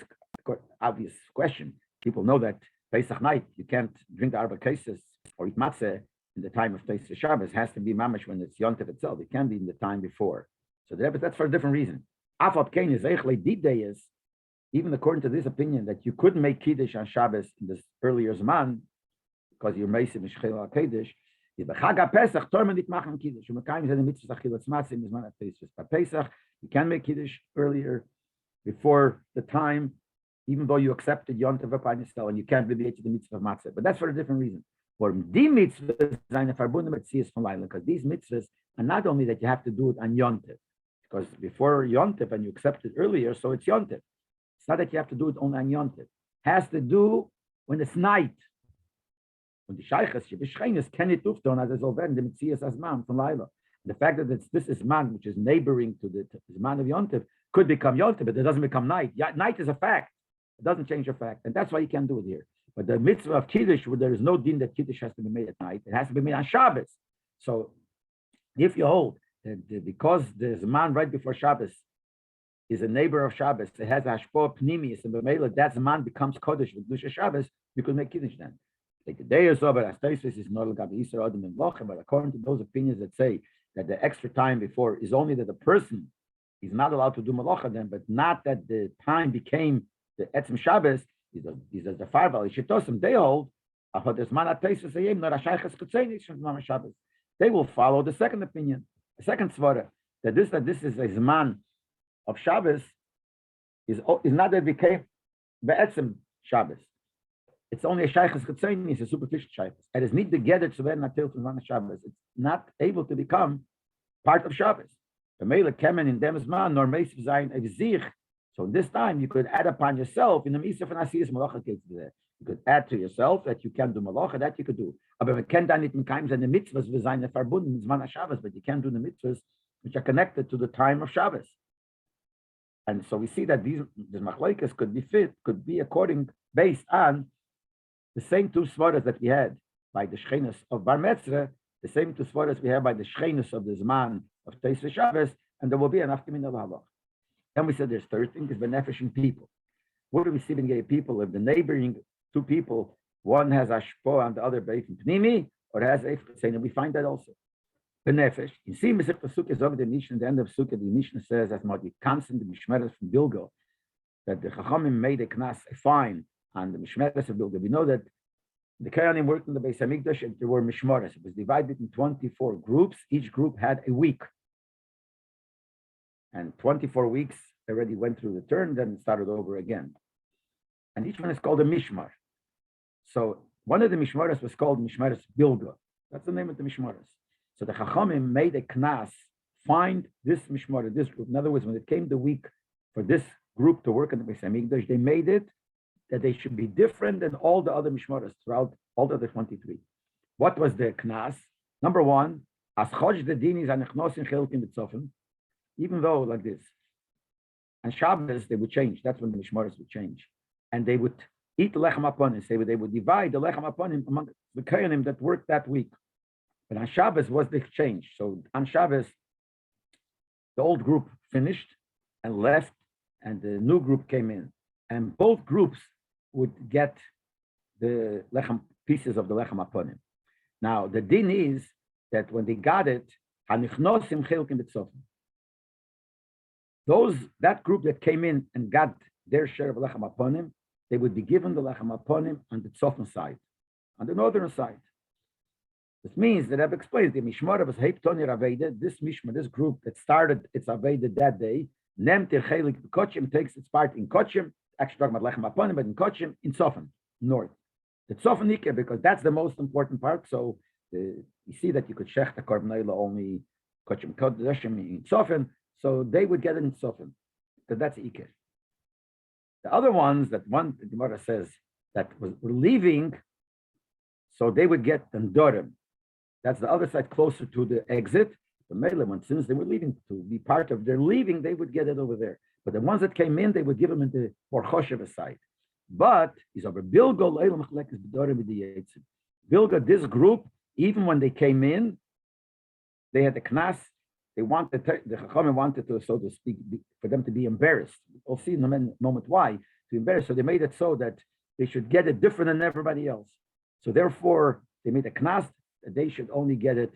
obvious question. People know that Pesach night, you can't drink the Arba cases or eat matzah in the time of Teis Shabbos. It has to be mamash when it's Yontif itself. It can be in the time before. So that's for a different reason. Afab Kain is even according to this opinion that you couldn't make Kiddush on Shabbos in this earlier Zman because you're Meisim Mishchel Kiddush. But Pesach, you can make Kiddush earlier before the time, even though you accepted Yom Tov upon yourself and you can't relate to the mitzvah of matzah. But that's for a different reason. For the mitzvahs, because these mitzvahs are not only that you have to do it on Yom Tov, because before Yom Tov and you accept it earlier, so it's Yom Tov. It's not that you have to do it only on Yontif. Has to do when it's night. When the Sheiches, Shebishchenes, can it tufton as it's over in the Metzias as man from Laila. The fact that this is man, which is neighboring to the man of Yontif, could become Yontif, but it doesn't become night. Night is a fact. It doesn't change the fact. And that's why you can't do it here. But the mitzvah of Kiddush, where there is no din that Kiddush has to be made at night, it has to be made on Shabbos. So if you hold that because there's a man right before Shabbos is a neighbor of Shabbos, it has Hashpo Pnimius, and B'meila, that man becomes Kodesh with Dusha Shabbos, you could make Kiddush then. Like the day or so, but Astaisis is not Gabi Yisrael Adam and Locha, but according to those opinions that say that the extra time before is only that the person is not allowed to do Malacha then, but not that the time became the Etzim Shabbos, is as the Farval, they hold, they will follow the second opinion, the second svara, that this is a Zman of Shabbos is not that it became the Etzim Shabbos. It's only a Shaykh's Chetzeni, it's a superficial Shaykh's. It is need together to learn until from Shabbos. It's not able to become part of Shabbos. The Mele Kemen in dem Zman nor Meisiv Zayin Evzich. So in this time, you could add upon yourself in the Misa for Nasiyas Malacha case there. You could add to yourself that you can do Malacha, that you could do. But we can't do it in times and the mitzvahs we zayin verbunden Zman Shabbos, but you can't do the mitzvahs which are connected to the time of Shabbos. And so we see that these machlokes could be based on the same two svaras that we had by the Shchenes of Bar Metzra, the same two svaras we have by the Shchenes of the Zman of Teis Shabbos, and there will be an aftermin of halach. Then we said there's third thing is beneficing people. What do we see in gay people? If the neighboring two people, one has ashpo and the other beif pnimi, or has eifetzein, and we find that also. Benefish. You see, the Sukkah is over the Mishnah, the end of Sukkah, the Mishnah says, as Modi Kansen, the Mishmeres from Bilgo, that the Chachamim made a knas, a fine, on the Mishmeres of Bilgo. We know that the Kohanim worked in the Beis Hamikdash, and there were Mishmeres. It was divided in 24 groups. Each group had a week. And 24 weeks already went through the turn, then started over again. And each one is called a Mishmar. So one of the Mishmaras was called Mishmaras Bilga. That's the name of the Mishmaras. So the Chachamim made a knas, find this Mishmar, this group. In other words, when it came the week for this group to work in the Beis Hamikdash, they made it that they should be different than all the other Mishmaras throughout all the other 23. What was the knas? Number one, as choj the dinis anechnosin chelkim b'tzofim, even though like this, on Shabbos they would change. That's when the Mishmaras would change, and they would eat the lechem aponim. They would divide the lechem aponim among the kohanim that worked that week. But on Shabbos was the exchange. So on Shabbos, the old group finished and left, and the new group came in, and both groups would get the lechem pieces of the lechem aponim. Now the din is that when they got it, hanichnosim chelkim b'tzofim. That group that came in and got their share of lechem aponim, they would be given the lechem aponim on the tzofim side, on the northern side. This means that I've explained the Mishmar was Heiptoni Raveda, this Mishmar, this group that started its Aveda that day, Nemtir Chelik Kochim takes its part in Kochim, actually talking about Lechem Aponim, but in Kochim, in Tzofim, north. The Tzofim Nikeh, because that's the most important part. So you see that you could Shech the Korban only Kochim Kodashim in Tzofim, so they would get it in Tzofim, because that's Ikeh. The other ones that one, the Gemara says, that were leaving, so they would get them Dorim. That's the other side closer to the exit. The Mele, since they were leaving to be part of their leaving, they would get it over there. But the ones that came in, they would give them in the Borchosheva side. But is over Bilgo Bilga, this group, even when they came in, they had the knas. They wanted the Chachamim wanted to, so to speak, for them to be embarrassed. We'll see in a moment why to embarrass. So they made it so that they should get it different than everybody else. So therefore, they made a knas that they should only get it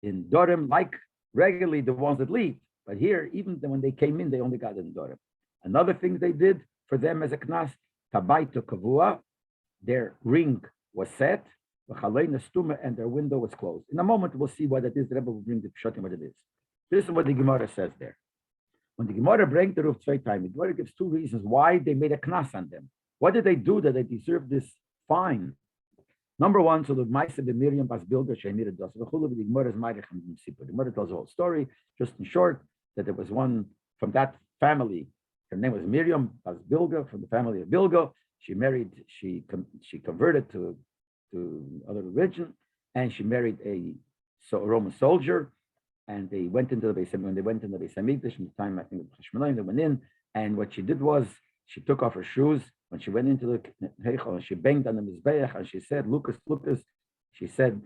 in Dorim, like regularly the ones that leave. But here, even when they came in, they only got it in Dorim. Another thing they did for them as a knas, tabayto kavua, their ring was set, and their window was closed. In a moment, we'll see what it is. The Rebbe will bring the pshatim what it is. This is what the Gemara says there. When the Gemara brings the Ruf Tzvei time, the Gemara gives two reasons why they made a knas on them. What did they do that they deserved this fine? Number one, so the Maisa the Miriam Bas Bilga Shemira Das the Gemara is Meirich and Sipur. The Gemara tells the whole story, just in short, that there was one from that family Her name was Miriam Bas Bilga from the family of Bilga. She married, she converted to other religion, and she married a Roman soldier. And they went into the Beis Hamikdash. When they went into the Beis Hamikdash, in the time I think of Hashmonaim, they went in, and what she did was she took off her shoes when she went into the Heichal, and she banged on the Mizbeach, and she said, Lucas, Lucas, she said,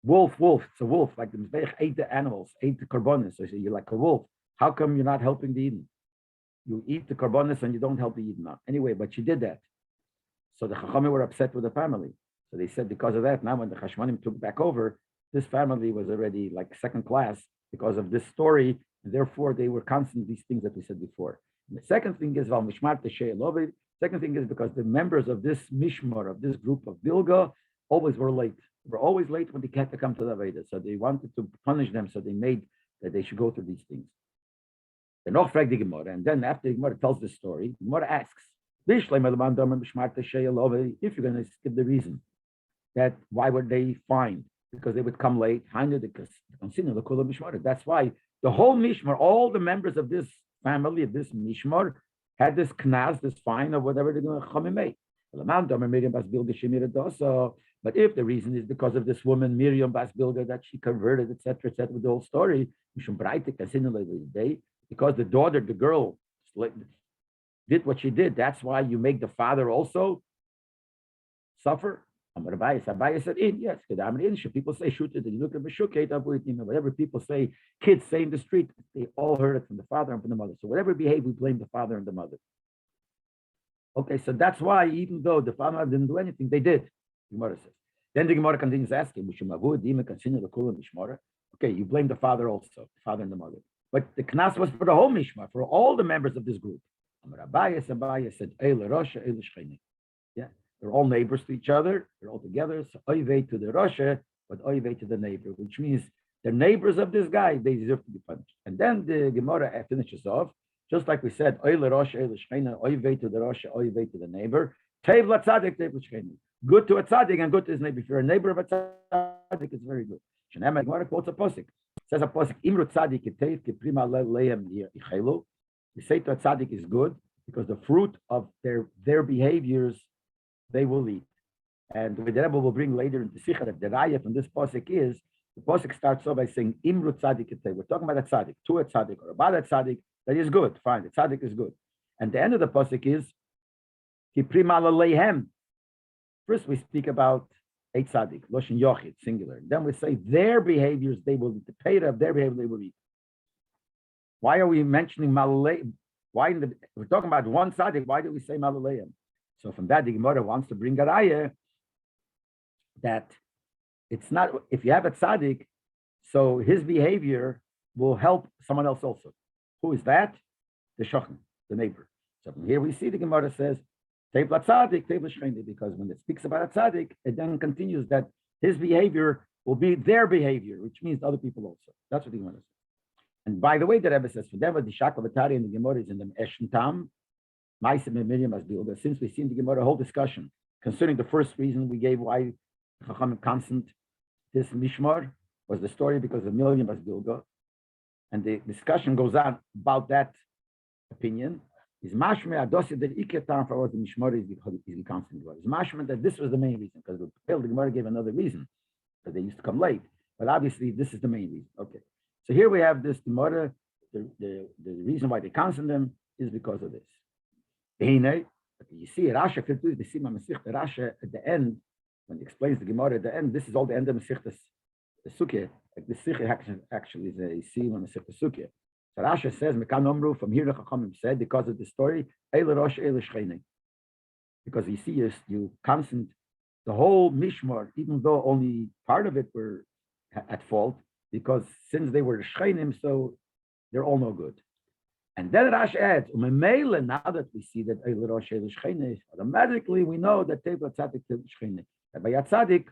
wolf, wolf, it's a wolf, like the Mizbeach ate the animals, ate the korbanos. So she said, you're like a wolf. How come you're not helping the Eden? You eat the korbanos and you don't help the Eden. Anyway, but she did that. So the Chachamim were upset with the family. So they said because of that, now when the Hashmonaim took back over, this family was already like second class because of this story. And therefore, they were constant these things that we said before. And the second thing is, second thing is because the members of this mishmar, of this group of Bilga, always were late. They were always late when they had to come to the Veda. So they wanted to punish them. So they made that they should go through these things. And and then after the Gemara tells the story, the Gemara asks, if you're going to give the reason that why were they fined? Because they would come late. That's why the whole mishmar, all the members of this family, of this mishmar, had this knas, this fine, or whatever they're going to make. But if the reason is because of this woman, Miriam Bas Bilga, that she converted, etc., with the whole story, because the daughter, the girl, did what she did, that's why you make the father also suffer. Rabbi said, yes, people say, shoot it, and you look at whatever people say, kids say in the street, they all heard it from the father and from the mother. So whatever behave, we blame the father and the mother. Okay, so that's why, even though the father didn't do anything, they did. The Gemara says. Then the Gemara continues asking, okay, you blame the father also, the father and the mother. But the knas was for the whole mishmar, for all the members of this group. Rabbi said, yeah, they're all neighbors to each other, they're all together. So oivei to the Rosha, but oivei to the neighbor, which means they're neighbors of this guy, they deserve to be punished. And then the Gemara finishes off, just like we said, oile Rosha, oile shchena, oivei to the Rosha, oivei to the neighbor, tev la tzadik, tev l'shchena. Good to a tzaddik and good to his neighbor. If you're a neighbor of a tzaddik, it's very good. Shenema Gemara quotes a posik. Says a posik, Imru tzaddik ketev keprima lehem yichelu. We say to a tzaddik is good because the fruit of their behaviors they will eat. And the Rebbe will bring later into Sikha that the raya from this posik is, the posik starts off by saying, Imru tzaddik ketev. We're talking about a tzaddik, to a tzaddik, or about a tzaddik, that is good, fine, the tzaddik is good. And the end of the posik is, Kiprima lehem. First we speak about a tzaddik, loshin yochid, singular. Then we say their behaviors, they will eat. The payra of their behavior, they will eat. Why are we mentioning malalei? We're talking about one tzaddik, why do we say malaleim? So from that, the Gemara wants to bring a raya that it's not, if you have a tzaddik, so his behavior will help someone else also. Who is that? The shochan, the neighbor. So from here we see the Gemara says, tev la tzaddik, tev l'shcheni, because when it speaks about a tzaddik, it then continues that his behavior will be their behavior, which means other people also. That's what the Gemara says. And by the way, the Rebbe says, for them, the Shakavatari and the Gemara is in the Eshen Tam, Miriam as Bilga. Since we've seen the Gemara, a whole discussion concerning the first reason we gave why Chachamim constant this Mishmar was the story because of Miriam as Bilga. And the discussion goes on about that opinion. Is mashme adosi the iketam for what the Mishmar is because the constant was. Is mashme that this was the main reason because the Gemara gave another reason because they used to come late. But obviously, this is the main reason. Okay. So here we have this Gemara. The reason why they constant them is because of this. You see, Rasha Rasha at the end, when he explains the Gemara at the end, this is all the end of Masechtas Sukkah. Like the Sukkah actually is a seal on Masechtas Sukkah. So Rasha says, Mekan Omru, from here the Chachamim said, because of the story, Eile Rosh, Eile Shchene. Because you see, you constant, the whole Mishmar, even though only part of it were at fault, because since they were Shchenim, so they're all no good. And then Rash adds, now that we see that Eile Rosh, Eile Shchene, automatically we know that Teva Tzadik Teva Shchene. That by Tzadik,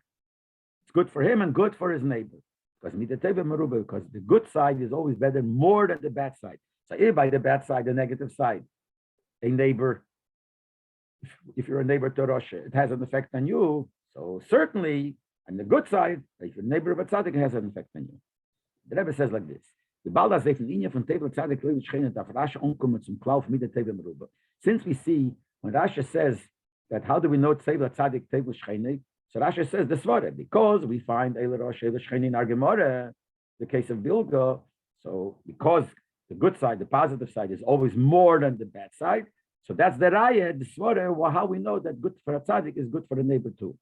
it's good for him and good for his neighbor. Because the good side is always better more than the bad side. So if by the bad side, the negative side, a neighbor, if you're a neighbor to Rosh, it has an effect on you. So certainly, on the good side, if you're a neighbor of a tzaddik, it has an effect on you. The Rebbe says like this. The Balda says in Linie von Table Tzadik Leib Schchene darf Rasha umkommen zum Klauf mit der Table Meruba. Since we see when Rasha says that how do we know Table Tzadik Table Schchene? So Rasha says the Svara because we find Eile Rosh Eile Schchene in our Gemara, the case of Bilga. So because the good side, the positive side is always more than the bad side. So that's the Raya, the Svara, how we know that good for a Tzadik is good for the neighbor too.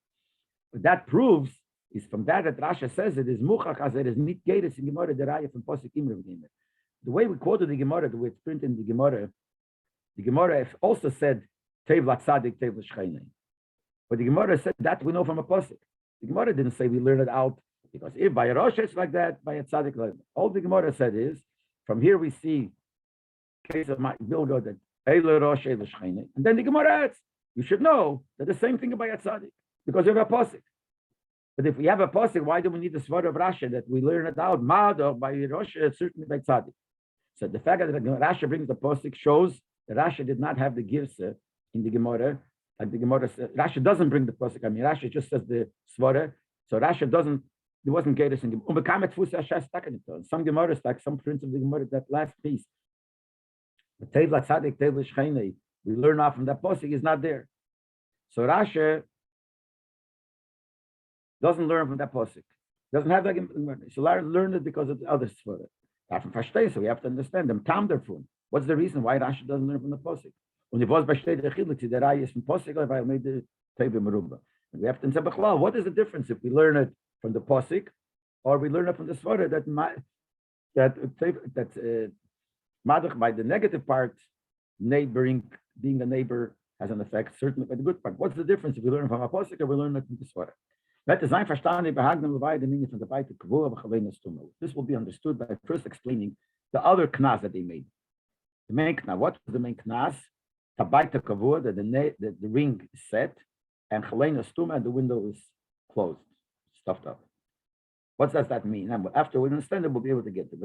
But that proves is from that Rasha says it is muchach as it is nit geiris in Gemara the Raya from Posik Imre. The way we quoted the Gemara, the way it's printed in the Gemara also said Tevla Tzadik Tevla Shcheinei. But the Gemara said that we know from a Posik. The Gemara didn't say we learn it out because if by a Rosh it's like that, by a Tzadik all the Gemara said is from here we see case of Bilgo that Eile Rosh Eile Shcheinei, and then the Gemara adds you should know that the same thing about a Tzadik because you have a Posik. But if we have a pasuk, why do we need the svara of Rasha that we learn it out? Ma'ad by Rosh, certainly by Tzadik. So the fact that Rasha brings the pasuk shows that Rasha did not have the girsa in the Gemara. Like the Gemara says, Rasha doesn't bring the pasuk. I mean, Rasha just says the svara. So Rasha doesn't. There wasn't Geras in Gemara. Some Gemaras, like some prints of the Gemara, that last piece. The Tevla Tzadik Tevla Shcheinei, we learn off from that pasuk is not there. So Rasha doesn't learn from that pasuk. Doesn't have that. So learn it because of the others for it. So we have to understand them. Tam derfun. What's the reason why Rashi doesn't learn from the pasuk? When it was by shtei the chiluk, the Raya is from pasuk. If I made the tevim meruba, we have to say, what is the difference if we learn it from the pasuk or we learn it from the svara that madach by the negative part, neighboring, being a neighbor has an effect. Certainly by the good part. What's the difference if we learn from a pasuk or we learn it from the svara? This will be understood by first explaining the other knas that they made. The main knas. What was the main knas? Tabaita kavur, that the ring is set, and chalena stuma, and the window is closed, stuffed up. What does that mean? And after we understand it, we'll be able to get it.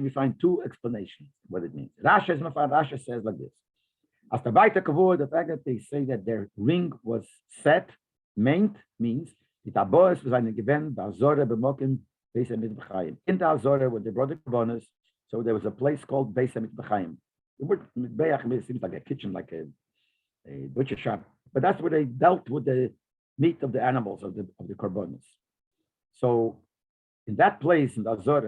We find two explanations what it means. Rasha says like this: as tabaita kavur, the fact that they say that their ring was set. Meint means the Taboas was eine Gewinn, the Azore bemokim Beis Hamit B'chaim. In the Azore, where they brought the Kabbonos, so there was a place called Beis Hamit B'chaim. The word Mitbeach seems like a kitchen, like a butcher shop, but that's where they dealt with the meat of the animals of the Kabbonos. So in that place in the Azore,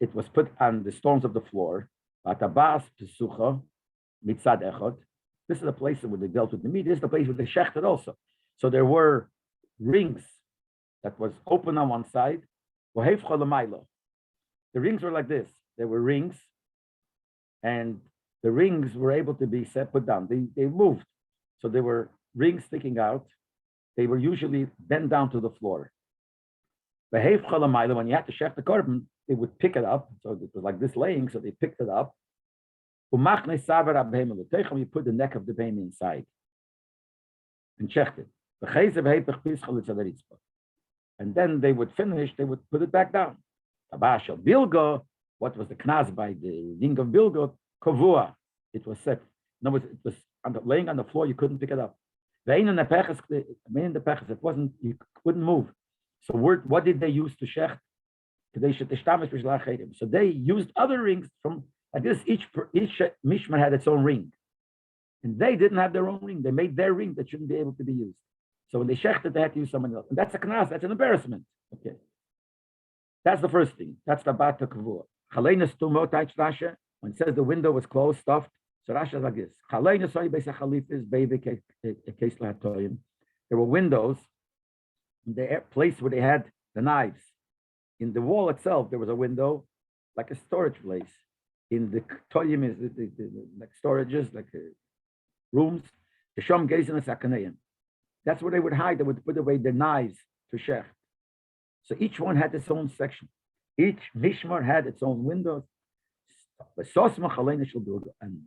it was put on the stones of the floor. Atabas Pesucha Mitzad Echad. This is the place where they dealt with the meat. This is the place where they shechted also. So there were rings that was open on one side. The rings were like this. There were rings, and the rings were able to be put down. They moved. So there were rings sticking out. They were usually bent down to the floor. When you had to shech the korban, they would pick it up. So it was like this laying, so they picked it up. You put the neck of the behemoth inside and checked it. And then they would finish, they would put it back down. What was the knas by the ring of Bilgo? Kovua. It was set. In other words, it was laying on the floor, you couldn't pick it up. It wasn't, you couldn't move. So what did they use to shech? So they used other rings from like this. Each mishmar had its own ring, and they didn't have their own ring. They made their ring that shouldn't be able to be used. So when they shechted, they had to use someone else, and that's a knas. That's an embarrassment. Okay, that's the first thing. That's the bata kavua. Chaleina stumo taich Rasha. When it says the window was closed, stuffed. So Rasha is like this. Chaleina soy beisa chalifis beive case lahatoyim. There were windows in the place where they had the knives. In the wall itself, there was a window, like a storage place. In the toyim is like storages, like rooms. The shom gezin and sakanayim. That's where they would hide. They would put away their knives to shech. So each one had its own section. Each mishmar had its own windows. And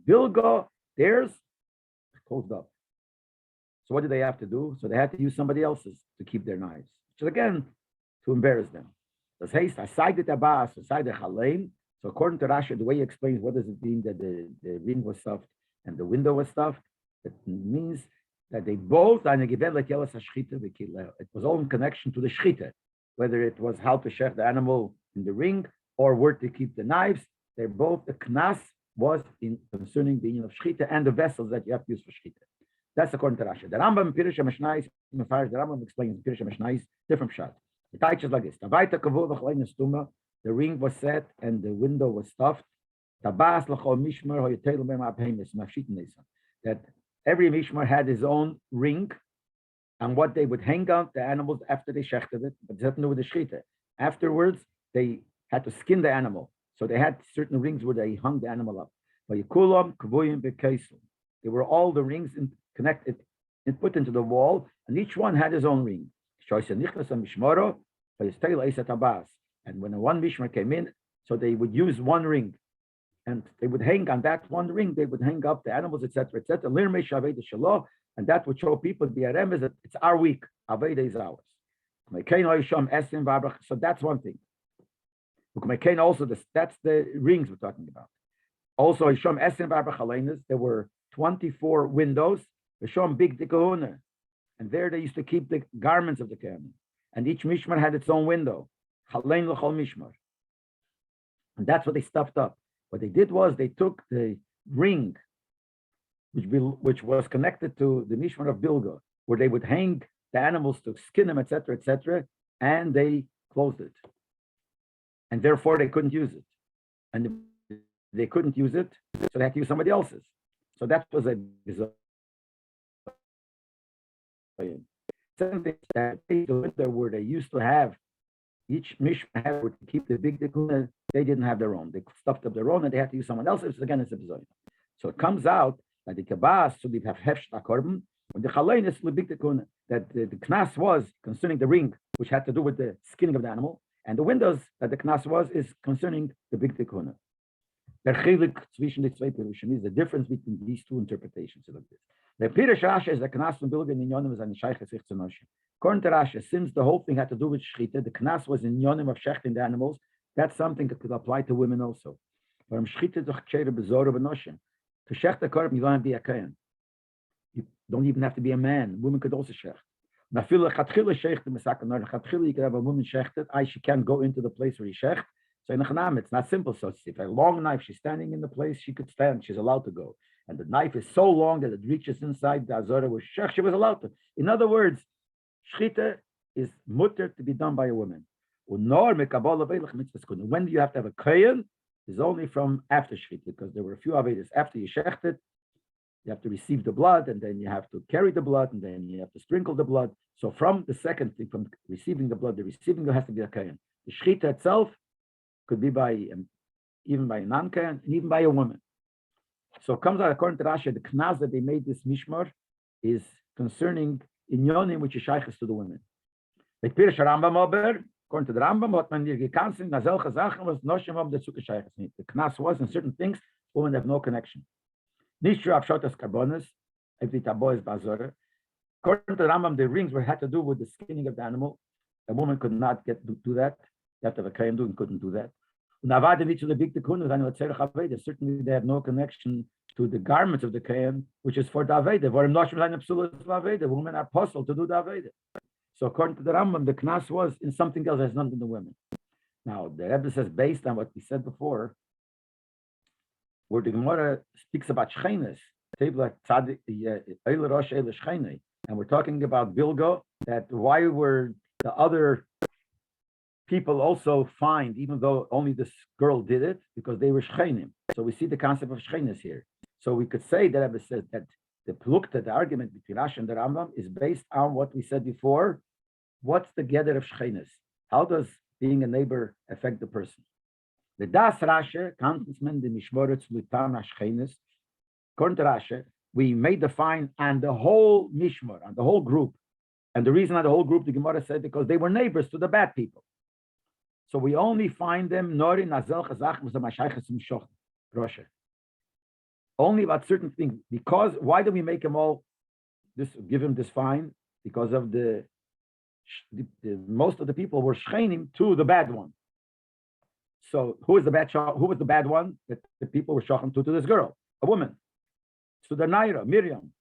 Bilgo, theirs closed up. So what did they have to do? So they had to use somebody else's to keep their knives, which is again to embarrass them. Das heißt, aside the tabas, aside the chalein. So according to Rashi, the way he explains what does it mean that the ring was stuffed and the window was stuffed, it means that they both it was all in connection to the shchita, whether it was how to shech the animal in the ring or where to keep the knives. They're both, the knas was in concerning the union of shchita and the vessels that you have to use for shchita. That's according to Rashi. The Rambam Pirush HaMishnayos, the Rambam explains Pirush HaMishnayos, different shot. The Taich is like this. The ring was set and the window was stuffed. That every mishmar had his own ring, and what they would hang out the animals after they shechted it, but it had to do with the shechita. Afterwards, they had to skin the animal, so they had certain rings where they hung the animal up. They were all the rings connected and put into the wall, and each one had his own ring. And when one mishmar came in, so they would use one ring, and they would hang on that one ring. They would hang up the animals, etc., etc. And that would show people BRM is that it's our week. Aveda is ours. So that's one thing. Also, that's the rings we're talking about. Also, there were 24 windows. Big dikahuna, and there they used to keep the garments of the Kohanim. And each mishmar had its own window. And that's what they stuffed up. What they did was they took the ring, which was connected to the mishmar of Bilga, where they would hang the animals to skin them, etc., and they closed it. And therefore they couldn't use it. And they couldn't use it, so they had to use somebody else's. So that was a where they used to have each mishmar would keep the big dikuna. They didn't have their own. They stuffed up their own, and they had to use someone else's. Again, it's a bizoyin. So it comes out that the kabas so we have hefsh akorban, and the chalein is the big dikuna. That the knas was concerning the ring, which had to do with the skinning of the animal, and the windows that the knas was is concerning the big dikuna. The difference between these two interpretations is like this. The Pirush Rashi is the knas from Bilga in Yonim was an shayches sich zu noshim. According to Rashi, since the whole thing had to do with shchita, the knas was in Yonim of shechting the animals. That's something that could apply to women also. But shchita doch kshera bezora b'noshim. To shecht the korban, you don't have to be a kohen. You don't even have to be a man. Women could also shecht. Now, you could have a woman shechted. She can't go into the place where he shecht. So in Chanam, it's not simple. So if a long knife, she's standing in the place, she could stand. She's allowed to go. And the knife is so long that it reaches inside the Azora where she was allowed to. In other words, shchita is mutter to be done by a woman. When do you have to have a kohen? Is only from after shchita, because there were a few avedas. After you shechted, you have to receive the blood, and then you have to carry the blood, and then you have to sprinkle the blood. So from the second thing, from receiving the blood, the receiving has to be a kohen. The shchita itself could be by even by a non-kohen, and even by a woman. So it comes out according to Rashi, the knas that they made this mishmar is concerning inyonim, which is shayches to the women. Like Pirush Rambam aber, according to the Rambam, what man hier gekanzen, na selche Sachen was noshim ob the zuke shayches. The knas was in certain things, women have no connection. Nicht sure Shotas Karbonis, every tabo is bazora. According to the Rambam, the rings were had to do with the skinning of the animal. A woman could not do that. You have to have a kohen doing, couldn't do that. Certainly they have no connection to the garments of the kohen, which is for the aveda. Women are puzzled to do the aveda. So according to the Rambam, the knas was in something else that has nothing to do with women. Now the Rebbe says, based on what we said before, where the Gemara speaks about shcheines, and we're talking about Bilgo, that why were the other people also fined, even though only this girl did it, because they were shchenim. So we see the concept of shcheines here. So we could say that Rebbe says that the plukta, the argument between Rashi and the Rambam, is based on what we said before. What's the gather of shcheines? How does being a neighbor affect the person? The das Rashi, Kanzman the Mishmoretz Lutana shcheines. According to Rashi, we made the fine on the whole mishmor, on the whole group. And the reason on the whole group, the Gemara said, because they were neighbors to the bad people. So we only find them only about certain things. Because why do we make them all give him this fine? Because of the most of the people were shchenim to the bad one. So who was the bad one that the people were shochem to this girl, a woman? So the Naira, Miriam.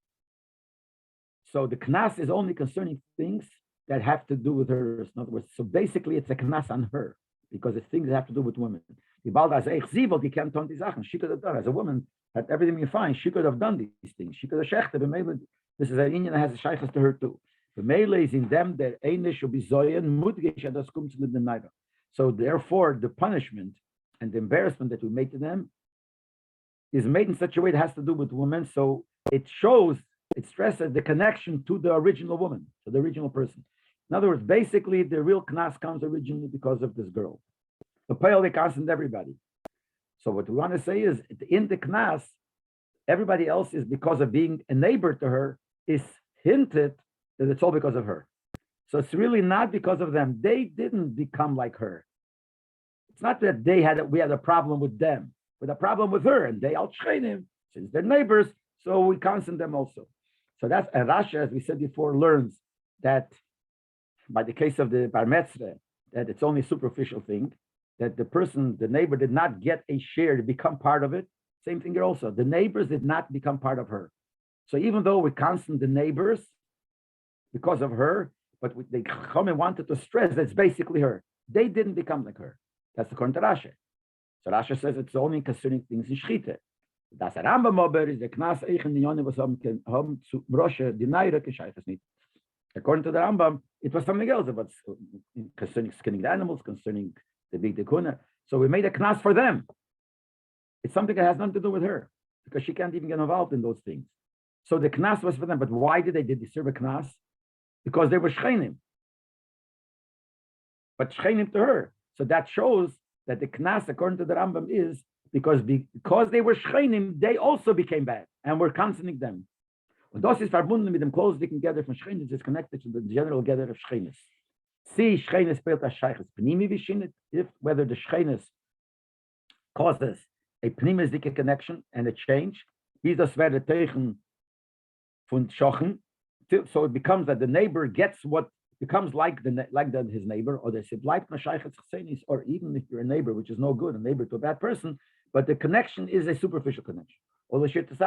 So the knas is only concerning things that have to do with her. In other words, so basically it's a knas on her. because it's things that have to do with women. Die bald als ich sie, weil die kennt die Sachen. She could have done, as a woman, had everything you find, she could have done these things. She could have shechte, but maybe this is an Indian that has a shaykhs to her too. The Mele is in them that eine should be zoyen, mudgish, das kommt mit dem Neider. So therefore, the punishment and the embarrassment that we make to them is made in such a way that has to do with women. So it shows, it stresses the connection to the original woman, to the original person. In other words, basically, the real knas comes originally because of this girl. The pale they constant everybody. So what we want to say is, in the knas, everybody else is because of being a neighbor to her, is hinted that it's all because of her. So it's really not because of them. They didn't become like her. It's not that we had a problem with them, but a problem with her, and they outshine him since they're neighbors. So we constant them also. So that's Rasha, as we said before, learns that by the case of the bar metzvah, that it's only a superficial thing, that the person, the neighbor, did not get a share to become part of it. Same thing here also. The neighbors did not become part of her. So even though we constant the neighbors because of her, but they come and wanted to stress that it's basically her. They didn't become like her. That's according to Rasha. So Rasha says it's only concerning things in Shchite. Das Rambam aber is the Knas Eichen Niyone was haben zu Roshe die Neire gescheites nicht. According to the Rambam, it was something else. It was concerning skinning the animals, concerning the big dekuna. So we made a Knas for them. It's something that has nothing to do with her because she can't even get involved in those things. So the Knas was for them. But why did they deserve a Knas? Because they were Shchenim. But Shchenim to her. So that shows that the Knas, according to the Rambam, is because they were Shchenim, they also became bad and we're canceling them. Und das ist verbunden mit dem close dicken gather von Shchenis, is connected to the general gather of Shchenis. See, Shchenis spielt as Sheiches Pnimi Vishinit, if whether the Shchenis causes a Pnimis dicke connection and a change, wie das werde Teichen von Schochen, so it becomes that the neighbor gets what becomes like his neighbor, or they say like or even if you're a neighbor, which is no good, a neighbor to a bad person, but the connection is a superficial connection. Or the shit. So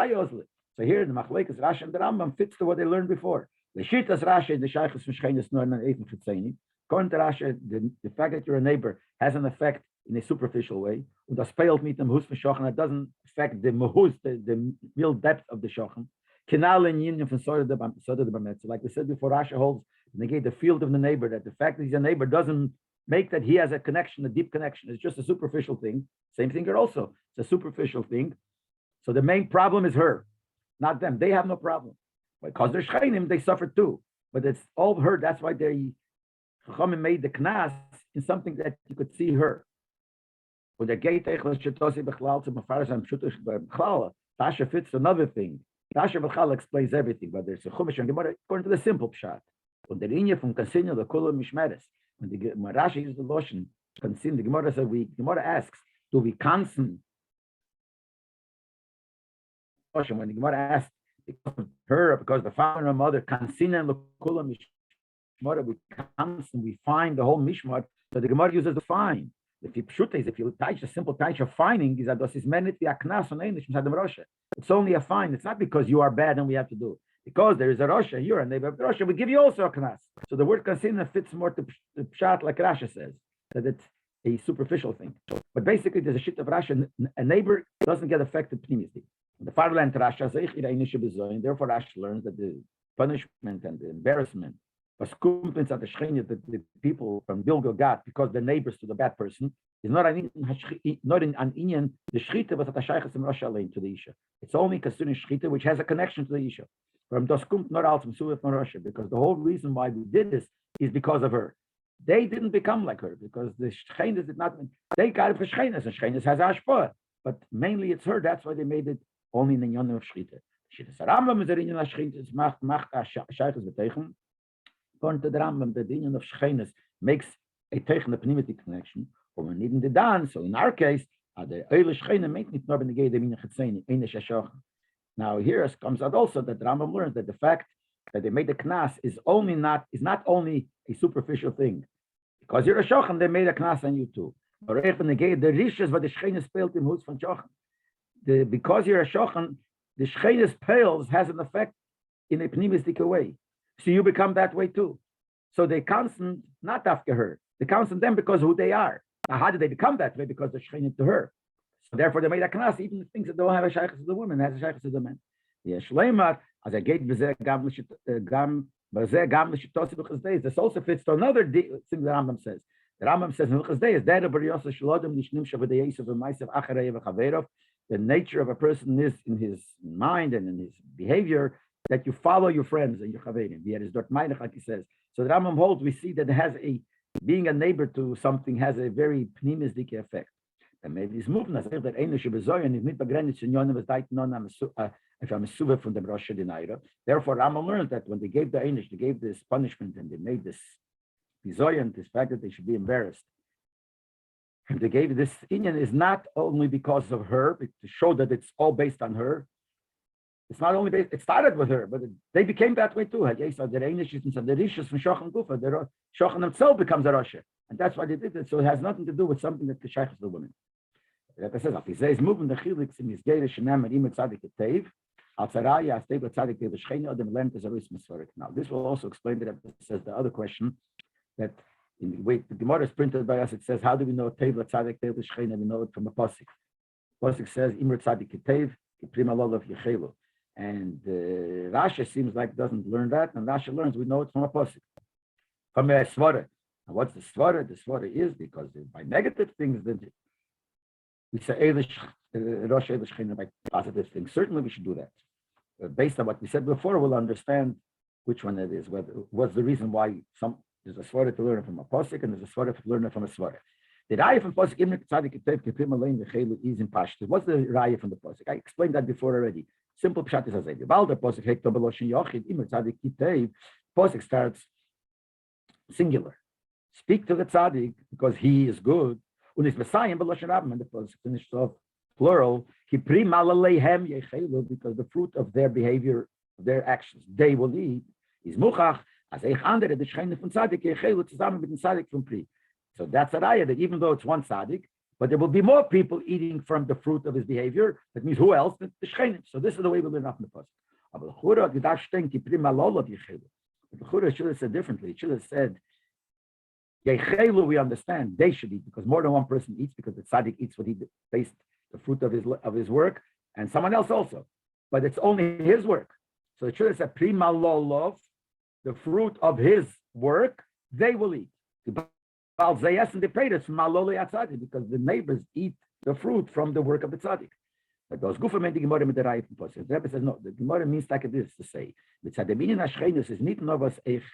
here the Machlekes Rashi and the Rambam fits to what they learned before. The Shittas Rashi, the Shaykhs from Shchenis Nor and Eifen Chitzeni. According to Rashi, the fact that you're a neighbor has an effect in a superficial way. Und das peilt mit dem Hus von Shochen, it doesn't affect the mahus, the real depth of the Shochen. Kinal and Yin from Soda the Bametz. Like we said before, Rashi holds negate the field of the neighbor, that the fact that he's a neighbor doesn't make that he has a connection, a deep connection. It's just a superficial thing. Same thing here also. It's a superficial thing. So the main problem is her, not them. They have no problem. Because they're Shcheinim, they suffer too. But it's all her. That's why they made the Knas in something that you could see her. When the gate Tasha fits another thing. Tasha B'chal explains everything, but there's a Chumash and Gemara according to the simple pshat. Und der Linie from Kansinyo, the Kula Mishmeres. When the Rashi uses the lotion, Kansin, the Gemara says, Gemara asks, do we kansin? When the Gemara asks, because the father and mother, Kansin and the Kula Mishmar, we kansin, we find the whole Mishmar, so the Gemara uses the fine. If you touch a simple touch of fining, is that this is meant to be a knas on English. It's only a fine. It's not because you are bad and we have to do it. Because there is a Rosha, you're a neighbor of the Rosha, we give you also a knas. So the word kasina fits more to pshat, like Rasha says, that it's a superficial thing. But basically, there's a shit of Rasha. A neighbor doesn't get affected pneumously. The fatherland Rasha, and therefore Rasha learns that the punishment and the embarrassment was kumpens at the Shechina, the people from Bilgal because they're neighbors to the bad person, is not an inyan, the Shechita was at the Shaykhs and Rasha lane to the Isha. It's only concerning Shechita, which has a connection to the Isha. From das kommt not out from Suvat from Russia, because the whole reason why we did this is because of her. They didn't become like her because the Shchenas did not. They got it for Shchenas, and Shchenas has Ashpa, but mainly it's her. That's why they made it only in the Inyan of Shchita. Shchita Rambam is the Inyan of Shchita. Macht Shaykhs beteichen. According to the Rambam, the Inyan of Shchenas makes a teichen, a pneumatic connection. Or when even the dan. So in our case, the Eile Shchena make it not in the gate the Minyan Chetzeni in the Shashach. Now here it comes out also that Rambam learns that the fact that they made the knas is not only a superficial thing. Because you're a shochan, they made a knas on you too. But the rishas what the shchenes spelt im hus von shochan. Because you're a shochan, the shchenes pales has an effect in a pneumistic way. So you become that way too. So they constant not after her. They constant them because of who they are. Now, how did they become that way? Because they're shechina to her. So therefore, they made a knas, even the things that don't have a shaykhs to the woman, has a shaykhs to the men. Yeah, shleimar, as I gave this also fits to another thing the Rambam says. The Rambam says in Hilchos Deis, the nature of a person is in his mind and in his behavior that you follow your friends and your chaverim. Like he says. So the Rambam holds, we see that it has being a neighbor to something has a very pnimistic effect. And maybe this movement, I think that Einish bezoyen is not begrenzt in Yonim as Daitnon if I'm a suva from the Rosh Hashanah. Therefore, Rambam learned that when they gave the Einish, they gave this punishment and they made this bezoyen, this fact that they should be embarrassed. And they gave this Inyan is not only because of her, but to show that it's all based on her. It's not only based, it started with her, but they became that way too. The Einish is the Rishus from Shochan Gufa. The Shochan himself becomes a Rosh. And that's why they did it. So it has nothing to do with something that the Shaykh is the woman. Like I said, if he says, moving the Chilix in his Geirish and Nam and Imet Tzadik Tev, Al-Tzaraya, Asteba Tzadik Tev, Shchena, Odem Lent is a Rus Mesvarik. Now, this will also explain that it says the other question that in the way the Gemara is printed by us, it says, how do we know Tev, Tzadik Tev, Shchena? We know it from a Pasik. Pasik says, Imer Tzadik Tev, Prima Lolav Yechelu. And Rashi seems like doesn't learn that, and Rashi learns, we know it from a Pasik. From a Svara. Now, what's the Svara? The Svara is because by negative things, then we say Rosh Eilish China by positive things. Certainly, we should do that. Based on what we said before, we'll understand which one it is. What's the reason why there's a Svara to learn from a Pasuk and there's a Svara to learn from a Svara. The Raya from Pasuk Imrik Tzadik Ketev Keprim Alein V'Chelu is in Pashtus. What's the Raya from the Pasuk? I explained that before already. Simple Pshat is as the Balder Pasuk Hekto Beloshin Yochid Imrik Tzadik Ketev. Pasuk starts singular. Speak to the tzaddik because he is good. And it's Messiah and the pasuk finished off plural. Because the fruit of their behavior, of their actions, they will eat. Is muchach as eich andere the shchene von tzaddik yechelu zusammen mit dem tzaddik from pri. So that's a raya that even though it's one tzaddik, but there will be more people eating from the fruit of his behavior. That means who else? The shchene. So this is the way we learn off in the pasuk. But the Chura should have said differently. It should have said. Yechelu, we understand they should eat because more than one person eats because the tzaddik eats what he based the fruit of his work, and someone else also. But it's only his work. So it should have said prima lolov, the fruit of his work, they will eat. Because the neighbors eat the fruit from the work of the tzaddik. But those gufa made the Gemara with the Rai from Pasuk. The Rebbe says no. The Gemara means like this to say the tzaddikin ashchenus is not novas eich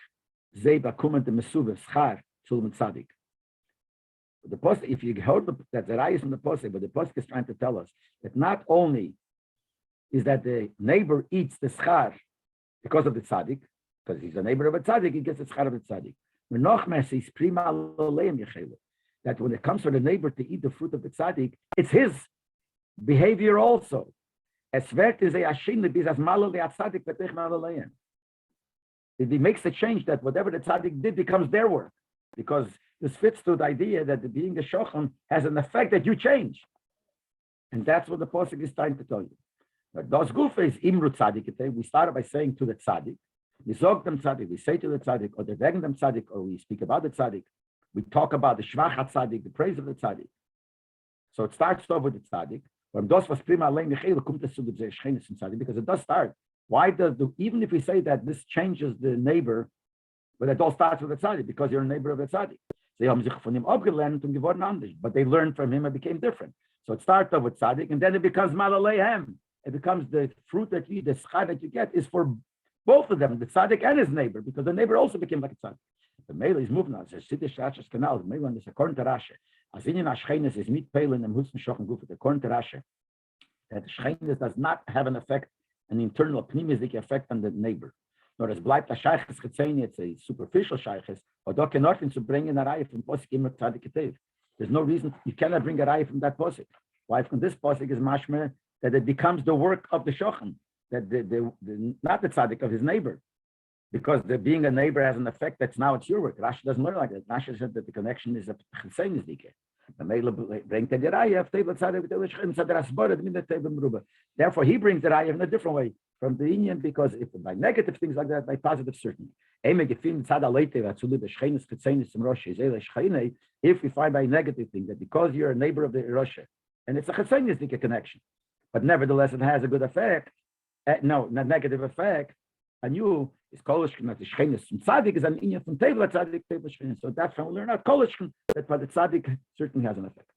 zeba kumen de mesuve schar. Tzaddik. The post, if you heard that the Raya is from the post, but the post is trying to tell us that not only is that the neighbor eats the schar because of the tzaddik, because he's a neighbor of a tzaddik, he gets the schar of the tzaddik. That when it comes for the neighbor to eat the fruit of the tzaddik, it's his behavior also. It makes the change that whatever the tzaddik did becomes their work. Because this fits to the idea that being a shochan has an effect that you change. And that's what the Pasuk is trying to tell you. But those gufa is imru tzaddik. We started by saying to the tzaddik, we zog them tzaddik, we say to the tzaddik, or the vegen them tzaddik, or we speak about the tzaddik. We talk about the shvach tzaddik, the praise of the tzaddik. So it starts off with the tzaddik. Because it does start. Why does even if we say that this changes the neighbor, but it all starts with the tzaddik because you're a neighbor of the tzaddik. But they learned from him and became different. So it starts off with tzaddik and then it becomes malaleihem. It becomes the fruit that you eat, the schar that you get is for both of them, the tzaddik and his neighbor, because the neighbor also became like a tzaddik. The male is moving on. It's canal. The male is according to Rashi. As in Ashchenes is mit peilen and husten shochen gufet. According to Rashi, that Ashchenes does not have an effect, an internal pneumistic effect on the neighbor. Nor es bleibt a Sheiches gezein, it's a superficial Sheiches, or do cannot to bring in a Reihe from Posik immer Tzadik Ketev. There's no reason, you cannot bring a Reihe from that Posik. Why from this Posik is mashmer, that it becomes the work of the Shochan, that not the Tzadik of his neighbor. Because being a neighbor has an effect that's now it's your work. Rashi doesn't learn like that. Rashi said that the connection is a Chesein is dike. Therefore, he brings the raya in a different way from the Indian, because if by negative things like that, by positive certainty. If we find by negative thing that because you're a neighbor of the Russia, and it's a chesenistic connection, but nevertheless it has a good effect, no, not negative effect, and you is kolishkin that the shchenis from tzaddik is an inyan from tevla tzaddik tevla shchenis. So that's when we learn out kolishkin that by the tzaddik certainly has an effect.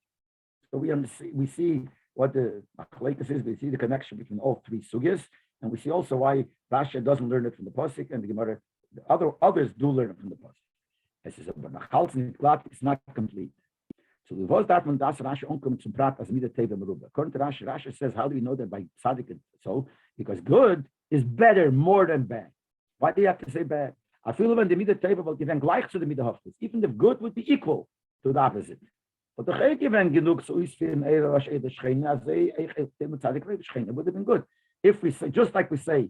So we see what the machlekes is. We see the connection between all three sugyas, and we see also why Rashi doesn't learn it from the pasuk, and the Gemara, the others do learn it from the pasuk. It says, but it's not complete. So the was that when das Rashi onkommt zum Prat as mida teva meruba. According to Rashi, Rashi says, how do we know that by tzaddik? So because good is better more than bad. Why do you have to say bad? I feel when the mida teva will give gleich to the mida hoftes, even if good would be equal to the opposite. But the chayk even genug so is for an eira rash eda shchina as they tzaddik leib shchina. It would have been good if we say, just like we say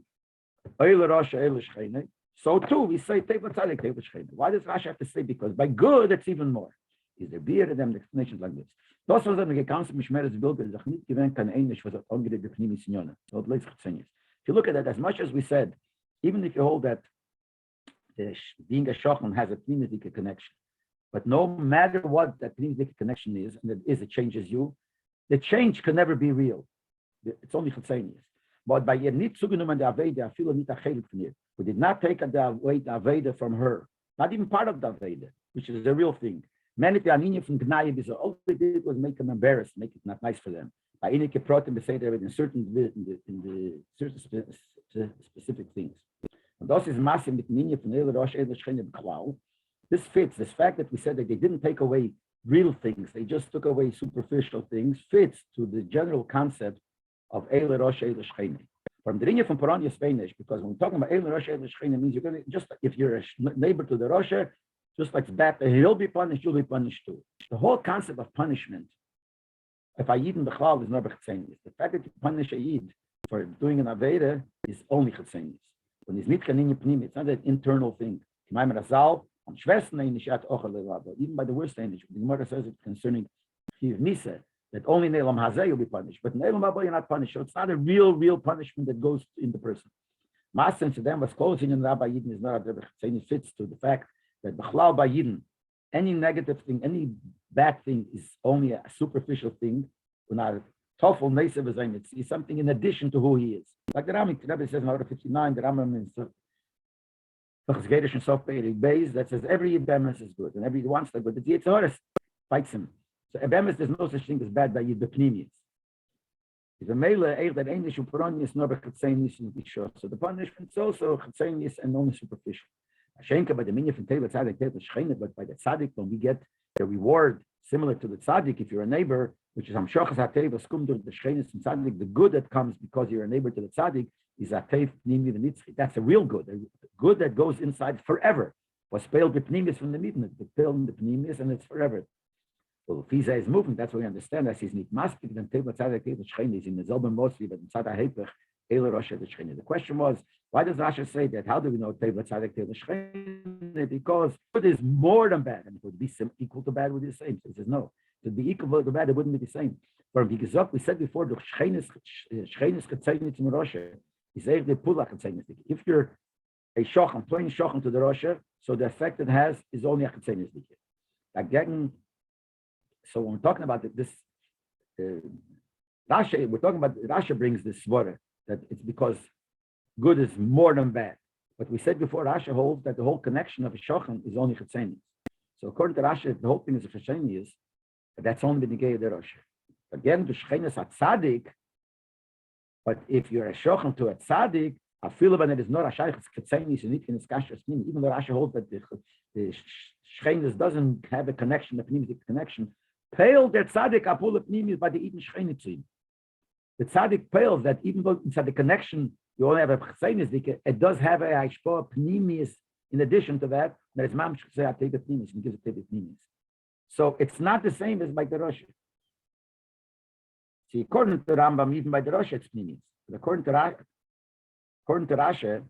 eira rash eda shchina, so too we say teva tzaddik teva shchina. Why does Rashi have to say? Because by good it's even more. Is there beer to them the explanations like this? Das was dann gekannt mit schmeres Bild, das nicht gewinnt kann ähnlich was angeht der Pnimi Signona. So it lays If you look at that, as much as we said, even if you hold that being a shochan has a pnimitic connection, but no matter what that pnimitic connection is, and it changes you, the change can never be real. It's only chesenis. But by ihr nicht zugenommen der Aveda, viele nicht achelik von ihr. We did not take away the Aveda from her, not even part of the Aveda, which is a real thing. Many the from Gnayim is all they did was make them embarrassed, make it not nice for them. By any keprotim they say there in certain certain specific things. And this is massive with Ninya from Eil Rosh Eil Shchina B'Klal. This fits. This fact that we said that they didn't take away real things, they just took away superficial things, fits to the general concept of Eil Rosh Eil Shchina. From the Ninya from Paranya Spanish, because when we're talking about Eil Rosh Eil Shchina means you're going to, just if you're a neighbor to the Rosha, just like that, he'll be punished, you'll be punished too. The whole concept of punishment, if a Yid in the Chalal is never chesenis. The fact that you punish a Yid for doing an Aveda is only chesenis. When it's not it's not an internal thing. Even by the worst English, the Gemara says it concerning Nisa, that only Ne'elam Hazeh will be punished, but Ne'elam Haba you're not punished. So it's not a real punishment that goes in the person. Masen to them was closing in Rabbi Yidin is not a chesenis, fits to the fact that B'chlal by Yidin, any negative thing, any bad thing is only a superficial thing. It's something in addition to who he is. Like the Rabbi says in order 59, the Rambam is that says every Yebemis is good and every wants to good. The Yitzhak fights him. So Yebemis, there's no such thing as bad by Yidbepnimius. So the punishment is also chesenis and only superficial. By the meaning from Teva Tzaddik, but by the Tzaddik, when we get the reward similar to the Tzaddik, if you're a neighbor, which is Hamshachas HaTeva, Skumdur, the Shchenis and Tzaddik, the good that comes because you're a neighbor to the Tzaddik is Atev Pnimi V'Nitzchi. That's a real good, a good that goes inside forever. Was Peil B'Pnimis from the Midnit, the Peil in the Pnimis, and it's forever. Well, Fiza is moving, that's what we understand. That he's not masked than Teva Tzaddik, Teva Shchenis, in the Zelben mostly, but in Tzaddik HaHepech, Eile Rosh Shchenis. The question was, why does Rashi say that? How do we know Teva Tzaddik Teva Shcheina? Because good is more than bad, and if it would be equal to bad, it would be the same. So he says no. If it would be equal to bad, it wouldn't be the same. For Vigazok, we said before, the Shchenis Chetzeinis in Rosha is the Pula Chetzeinis. If you're a Shochan, plain Shochan to the Rosha, so the effect it has is only a Chetzeinis. Again, so when we're talking about this, Rashi, we're talking about Rashi brings this svara that it's because good is more than bad. But we said before, Rashi holds that the whole connection of a shochan is only chesenis. So according to Rashi, the whole thing is a chesenis, but that's only the negay of the Rashi. Again, the shechenis at tzaddik, but if you're a shochan to a tzaddik, I feel when it is not a shaykh chesenis, you need to discuss even though Rashi holds that the shechenis doesn't have a connection, a pneumatic connection. Pale der tzaddik apul pnimis by the eden shechenis. The tzaddik pales that even though inside the connection you only have a chesenis, it does have a hashpah pnimis in addition to that. That is mam say I take the pnimis and gives it the pnimis. So it's not the same as by the Rosh. See, according to Rambam, even by the Rosh it's pnimis. But according to Rashi,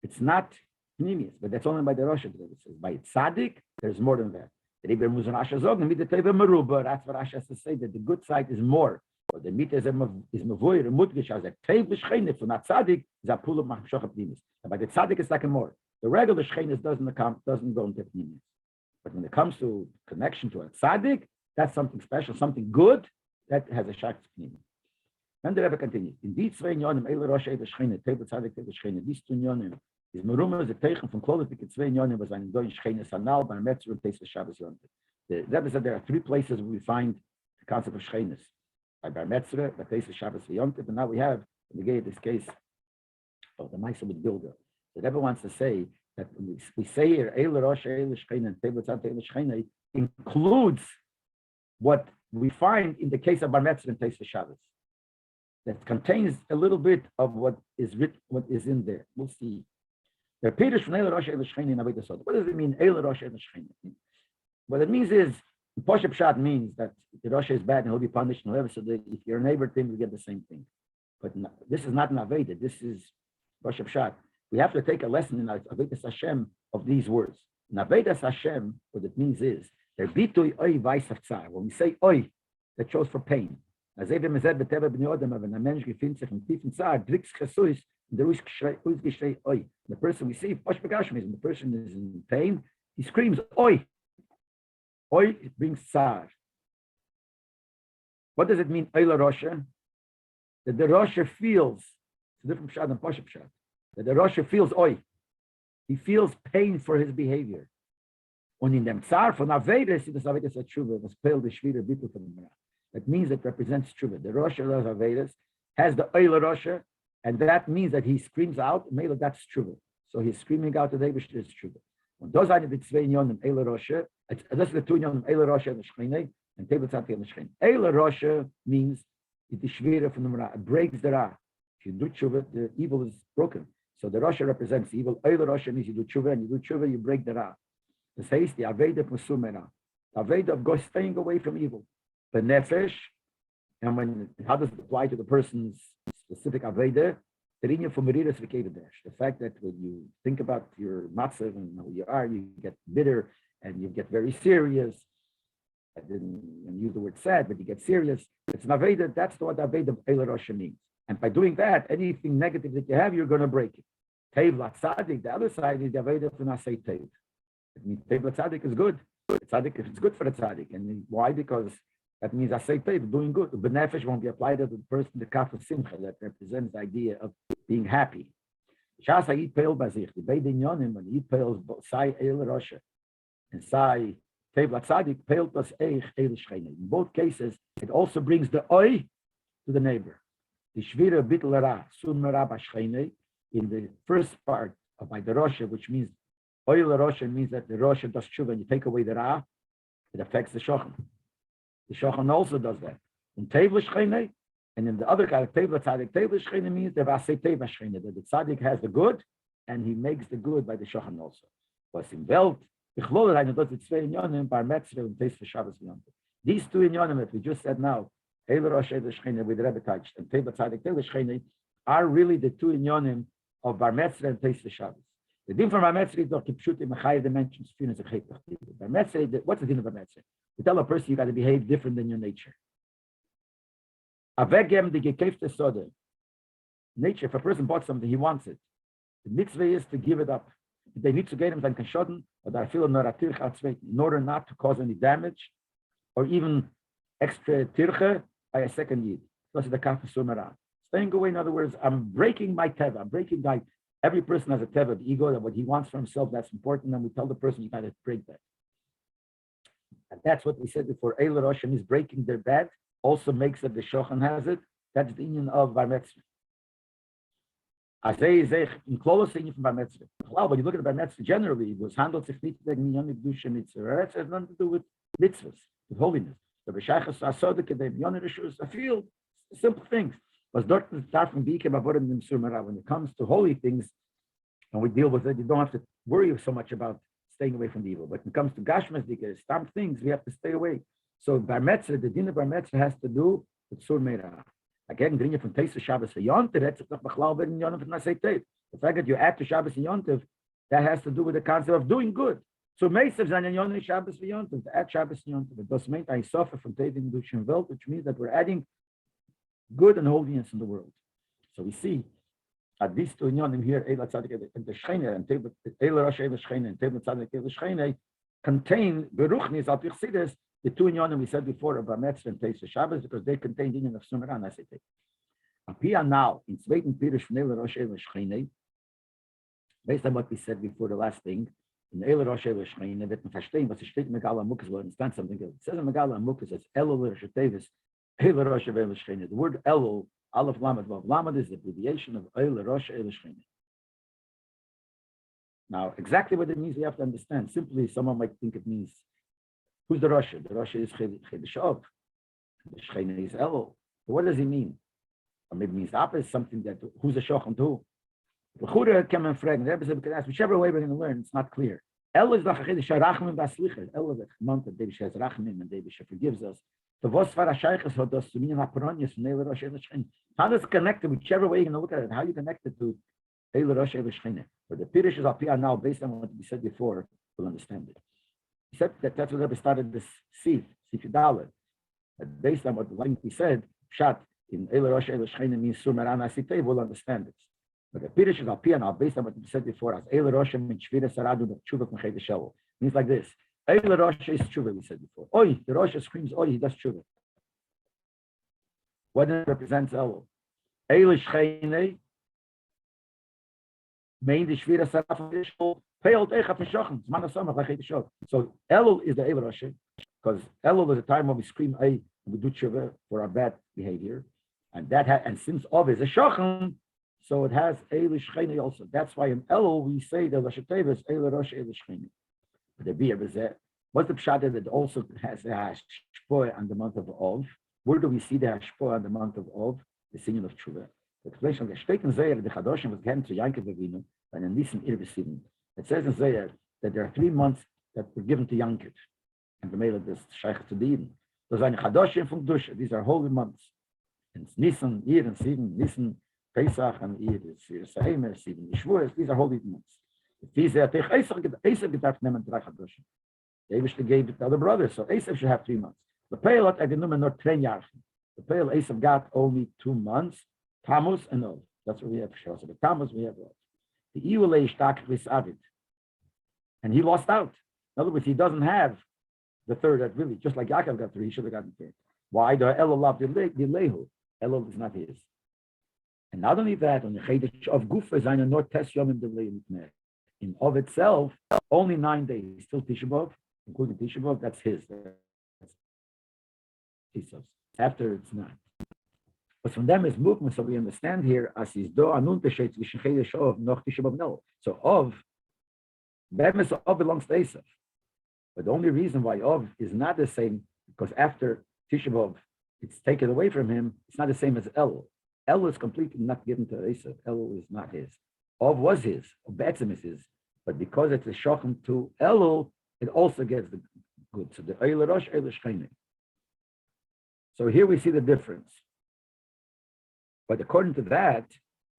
it's not pnimis, but that's only by the Rosh. It says by tzaddik, there's more than that. The Rebbe muss Rasha sagen, mit der Teva Meruba, that's what Rasha has to say, that the good side is more. But the Mitte is Mevoyer, Mutgish, as a Teva Shchene from that Tzadik, is a pull of Machshach Pnimis. And by the Tzadik, it's like a more. The regular Shchenes doesn't go into Pnimis. But when it comes to connection to a Tzadik, that's something special, something good that has a Shach Pnimis. Then the Rebbe continues. In these two Yonim, Eile Rosh Eile Shchene, Teva Tzadik, Teva Shchene, these two Yonim, is Meruma is a Teichen from Klodipik, two Yonim was ein Doin Shchene Sanal, Bar Metzur, and Teis Shabbos Yontif. The Rebbe said there are three places where we find the concept of Shchenes. By Bar Metzur, by Teis Shabbos Yontif, and now we have, in the this case, of the Maisa with Gilgal. The Rebbe wants to say that when we say here, Eile Rosh Eile Shchene, and Teva Tzadik, Teva Shchene, includes what we find in the case of Bar Metzur and Teis Shabbos. That contains a little bit of what is written, what is in there. We'll see. The Pirish from Eile Rosh Eile Shchene in Avodah Sod. What does it mean, Eile Rosh Eile Shchene? What it means is, Poshup Pshat means that the Rosh is bad and he'll be punished and whatever. So if you're a neighbor to him, you get the same thing. But this is not an Aveda. This is Poshup Pshat. We have to take a lesson in Avedas Hashem of these words. In Avedas Hashem, what it means is, there bitui oi vais of tsar. When we say oi, that shows for pain. As even as wenn ein Mensch befindet sich in tiefen Zar, drückt Chesuis, der Ausgeschrei, oi. The person we see, Posh Begashmism, the person is in pain, he screams, oi. Oi, it brings Zar. What does it mean, Eila Rosha? That the Rosha feels, it's a different Pshat than Posh Pshat, that the Rosha feels oi. He feels pain for his behavior. Und in dem Zar von Avedes, das Avedes hat Tshuva, was Pel de Shvira Bittul von dem Ra. That means it represents Tshuva. The Rosh of Avedas has the Eila Rosha, and that means that he screams out, Mela, that's Tshuva. So he's screaming out to the Eibush, is Tshuva. Und those are the zwei Yonim Eila Rosha, that's the two Yonim Eila Rosha and the Shchine, and Tebetzati and the Shchine. Eila Rosha means it is Shvira from the Ra, it breaks the Ra. If you do Tshuva, the evil is broken. So the Rosha represents evil. Eila Rosha means you do Tshuva, and you do Tshuva, you break the Ra. This says the Aveda Pusumera, Aveda of staying away from evil. The nefesh, and how does it apply to the person's specific aveda? The fact that when you think about your matzav and who you are, you get bitter and you get very serious. I didn't use the word sad, but you get serious. It's an aveda. That's what aveda of Eila Rosha means. And by doing that, anything negative that you have, you're going to break it. Teiv latzadik. The other side is the aveda for nasei teiv. It means teiv latzadik is good. Tzaddik, it's good for the tzaddik, and why? Because that means I say doing good. The benefit won't be applied to the person, the kaf of simcha, that represents the idea of being happy. Shas ha'it peil bazich, the beidin yonim, when he peils sai Eila Rosha and sai tev latzadik, peil tos eich Eila Shchene. In both cases, it also brings the oi to the neighbor. The shvira bitl ra, sun mera b'shchene, in the first part of by the Rosha, which means Eila Rosha means that the Rosha does tshuva and you take away the ra, it affects the shochan. The Shochan also does that. In Teva Shchene, and in the other kind of Teva Tzadik, Teva Shchene means the Vasei Teva Shchene, that the Tzadik has the good, and he makes the good by the Shochan also. Was in Welt, does the zwei Inyonim, Bar Metzur and Teis Shabbos Yontif. These two Inyonim that we just said now, Eila Rosh Eila Shchene with Rebbe touched, and Teva Tzadik, Teva Shchene, are really the two Inyonim of Bar Metzur and Teis Shabbos. The din from Bar Metzur is doch Kipshut im Achai dimensions. Bar Metzur, what's the din of Bar Metzur? You tell a person you got to behave different than your nature. Avegem the gekefte soda. Nature, if a person bought something, he wants it. The mitzvah is to give it up. They need to get him kashoden, or I feel in order not to cause any damage, or even extra tirche by a second yid. That's the kaf sumera. Staying away, in other words, I'm breaking my teva. I'm breaking my. Every person has a teva of ego, that what he wants for himself, that's important, and we tell the person you got to break that. And that's what we said before. Eila Rosha is breaking their bed, also makes that the Shochan has it. That's the union of Bar Metzur. In close union from Bar Metzur. When you look at Bar Metzur generally, it was handled sich nicht wegen Yom Kedusha Mitzvah. It has nothing to do with mitzvahs, with holiness. The B'shaychas Asodek, the Yom Rishus, I feel simple things. But when it comes to holy things, and we deal with it, you don't have to worry so much about staying away from the evil. But when it comes to Gashmas, stamp things, we have to stay away. So Bar Metzur, the din of Bar Metzur has to do with Sur Meira. Again, bring it from Teis Shabbos to Yontif, that's the fact that you add to Shabbos and Yontif, that has to do with the concept of doing good. So Mesav Zanen Yonah Shabbos v'Yontav, to add Shabbos and Yontav. It does mean I suffer from Tevin Dushim Welt, which means that we're adding good and holiness in the world. So we see at these two Yonim here, Eila Tzadik and the Shchene, and Eila Rosh Eila Shchene, and Tevin Tzadik Eila Shchene, contain Beruchnis al Tichsidis, the two Yonim we said before about Metzr and Teis Shabbos, because they contain the union of Sumeran, I say. Apia now, in Zweiten Pirish from Eila Rosh Eila Shchene, based on what we said before the last thing, in Eila Rosh Eila Shchene, wird man verstehen, was es steht in Megala Amukas, will understand something else. It says in Megala Amukas, it's Elul Rosh Tevis, Eila Rosh Eila Shchene. The word Elul, Aleph Lamed Vav Lamed, is the abbreviation of Eila Rosh Eila Shchene. Now, exactly what it means, we have to understand. Simply, someone might think it means, who's the Rosh? The Rosh is Chedesh Av. The Shchene is Elul. But what does he mean? Or maybe it means the opposite, something that, who's the Shochem to who? The Chura came and fragged, the Rebbe said, we can ask, whichever way we're going to learn, it's not clear. El is the Chedesh HaRachmim V'Aslicha. El is the month that David has Rachmim and David forgives us. The Vosfar HaShaychas Hodos to mean Aparonius from Eila Rosh Eila Shchene. How does it connect it, whichever way you're going to look at it, how you connect it to Eila Rosh Eila Shchene? But the Pirish is up here now, based on what we said before, we'll understand it. He said that that's what Rebbe started this Sif Yudaleh. Based on what we said, Pshat in Eila Rosh Eila Shchene means Sumeran Asitei, we'll understand it. But the Pirish is up here now, based on what we said before, as Eila Rosh and Shvira Saradu, the Tshuva from Chedesh Elul. Means like this. Eila Rosh is Tshuva, we said before. Oi, the Rosh screams, Oi, he does Tshuva. What it represents Elul? Eila Shchene, main the Shvira Saradu, Peiled Echa Peshochen, Zman HaSamach, like Chedesh Elul. So Elul is the Eila Rosh, because Elul is a time when we scream, Oi, we do Tshuva for our bad behavior. And that and since Ov is a Shochen, so it has Eila Shchene also. That's why in Elul we say the Rosh Tevis Eila Rosh Eila Shchene. The beer is there. What's the pshat that it also has a hashpoah on the month of Ov? Where do we see the hashpoah on the month of Ov? The singing of Tshuva. The explanation of the Shteken Zeyer, the Chadoshim was given to Yankov Avinu and in Nisan Irvisidim. It says in Zeyer that there are 3 months that were given to Yankov, and the male of this Shaykh to the Eden. Those are Chadoshim from Dusha. These are holy months. And it's Nisan, Ir, and Sivan, Nisan, Pesach, and Ir, it's Seimer, Sivan, Yishvuas. These are holy months. If Esav gedacht nemen 3 Chadoshim. David gave it to other brothers, so Esav should have 3 months. The Peil had genommen nur 10 Jahre. The Peil Esav got only 2 months, Tammuz and Ov. That's what we have shown. So the Tammuz we have Ov. The Iulei Shtak Avid, and he lost out. In other words, he doesn't have the third that really, just like Yaakov got 3, he should have gotten 3. Why? The Elul of the Lehu. Elul is not his. And not only that, on the Chedesh of Gufa, Zaina Nor Tes Yomim Devlei Mitmeh. In of itself, only 9 days. Still Tisha B'Av, including Tisha B'Av, that's his. That's after it's not. But from them is movement, so we understand here as is do anun teshet v'shechedesh of noch Tisha B'Av no. So of them is of belongs to Esav. But the only reason why of is not the same because after Tisha B'Av it's taken away from him. It's not the same as Elul. Elul is completely not given to Esav. Elul is not his. Of was his, or Betzim is his, but because it's a shochem to Elul, it also gets the good. So the Eila Rosh, Eila Shchene. So here we see the difference. But according to that,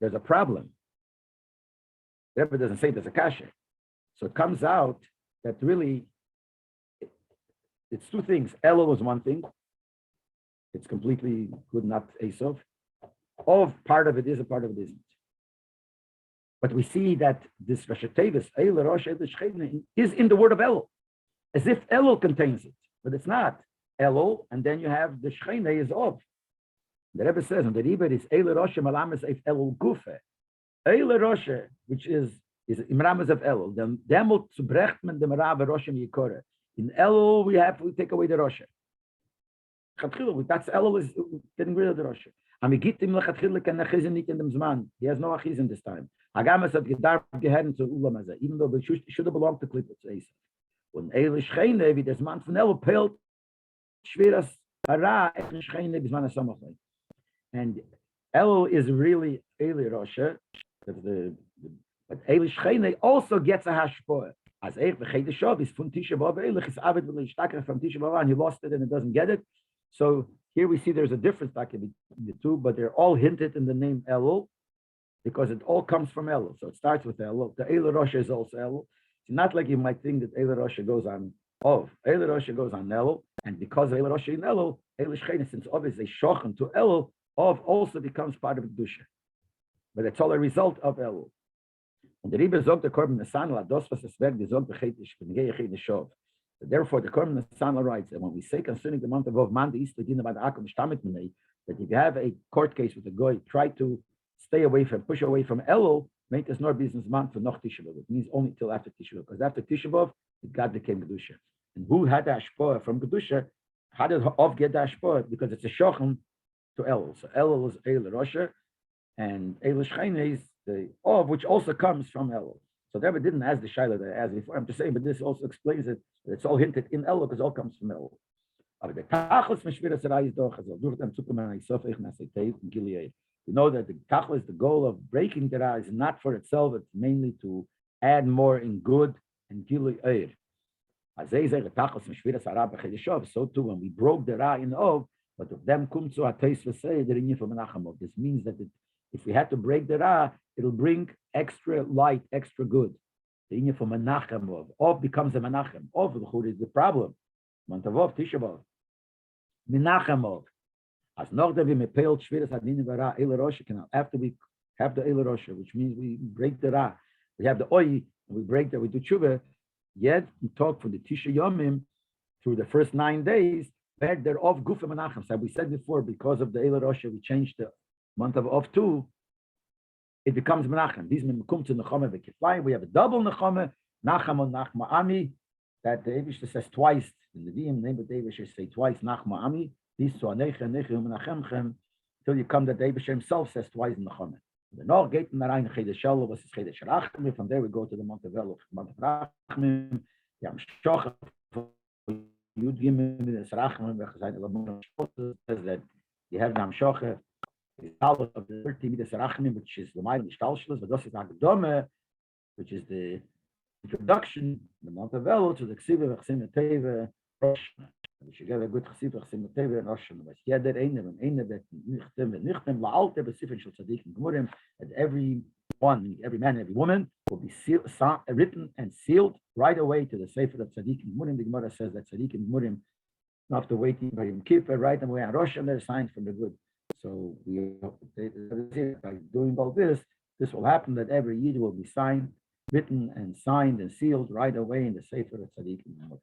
there's a problem. The Rebbe doesn't say there's a kasha. So it comes out that really, it's 2 things. Elul was 1 thing. It's completely good, not Esav. Of part of it is, a part of it isn't. But we see that this Rosh Tevis, Eila Rosh Eila Shchene, is in the word of Elul, as if Elul contains it, but it's not. Elul, and then you have the Shchene is of. The Rebbe says, and the Rebbe is Eila Rosh Malamas Eif Elul Gufe. Eila Rosh, which is Imramas of Elul. Then Demut zu Brechtman dem Rabbi Roshim Yikore. In Elul we take away the Rosh. That's Elul is getting rid of the Rosh. He has no achizin this time. Agamas hat gedarf geheden zu Ulam Hazeh, even though it should have belonged to Klippus Esav. When Eila Shchene, wie das Mann von Elul peilt, schweres Hara, Eila Shchene, bis man es samachleit. And Elul is really Eila Rosh, but Eila Shchene also gets a hashpoah. As Chedesh Shav is from Tisha B'Av, Eila is avid v'leishtakach from Tisha B'Av, and he lost it and it doesn't get it. So here we see there's a difference between the 2, but they're all hinted in the name Elul because it all comes from Elul. So it starts with Elul. The Eila Rosh is also Elul. It's not like you might think that Eile Rosh goes on Ov. Eile Rosh goes on Elul, and because Eile Rosh in Elul, Eile Shechina, since Ov is a Shochen to Elul, Ov also becomes part of Kedusha. But it's all a result of Elul. And the Rebbe sagt the Korban Nesanel, Ados was es weg, die Zog bechetisch, b'negei yechid neshov. Therefore, the Korban Nesanel writes that when we say concerning the month of Ov, man, the East, the Dina, by the Akum, Shtamit Menei, that if you have a court case with a goy, try to stay away from, push away from Elul, make this nor business month for noch Tisha B'Av. It means only till after Tisha B'Av, because after Tisha B'Av, God became Kedusha. And who had the Ashpoah from Kedusha? How did Ov get the Ashpoah? Because it's a Shochem to Elul. So Elul is Eile Rosh, and Eile Shechina is the Ov, which also comes from Elul. So Rebbe didn't ask the Shaila that I asked before. I'm just saying, but this also explains it. It's all hinted in Elul because it all comes from Elul. Aber der Tachlis von Shviras Harayis ist doch, also durch den Zuckerman Isofech Nasetev in Gilead. You know that the Tachlis, the goal of breaking the Ra is not for itself, it's mainly to add more in good and Gilead. So too, when we broke the Ra in Ov, but of them come to Ateis Vesei, the Rinyan from Menachem. This means that if we had to break the Ra, it'll bring extra light, extra good. The Rinyan from Menachem. Ov becomes a Menachem. Ov is the problem. Month of Ov, Tisha B'Av. Menachem Ov. As noch that we may pale Shviras Adin Vara Eile Rosh, after we have the Eile Rosh, which means we break the Ra, we have the Oi, and we break that, we do Tshuva. Yet we talk for the Tisha Yomim through the first 9 days, where they're off Gufa Menachem. So we said before, because of the Eile Rosh, we changed the month of Ov too. It becomes Menachem. These men come to Nechama v'Kiflayim. We have a double Nechama, Nacham and Nachma Ami, that the Eivish says twice. In the name of the Eivish say twice Nachma Ami. These two Anecha, Necha, Menachemchem, till you come that the Eivish himself says twice in Nechama. The North gate in the Rhein, Chedesh Elul, was Chedesh Rachmim. From there we go to the month of Elul, month of Rachmim. Yam Shoch, Yud Gimel, Midas Rachmim, says that you have Yam Shoch, the of the 30 Midas Rachmim, which is the Mile Shtalshlos, but this is Agdome, which is the introduction, the month of Elul, to the Ksiva, Chsim Teva, Rosh. We should get a good Chsiva, Chsim Teva, and Rosh. But jeder einer und einer wird nichtem la'alte b'sifin shel tzadikim gemurim, that every one, every man, every woman will be written and sealed right away to the Sefer of Tzadikim Gemurim. The Gemara says that Tzadikim Gemurim, not after waiting by Yom Kippur, right away on Rosh, and they're signed from the good. So by doing all this, this will happen that every year will be signed, written and signed and sealed right away in the Sefer of Tzadikim Gemurim.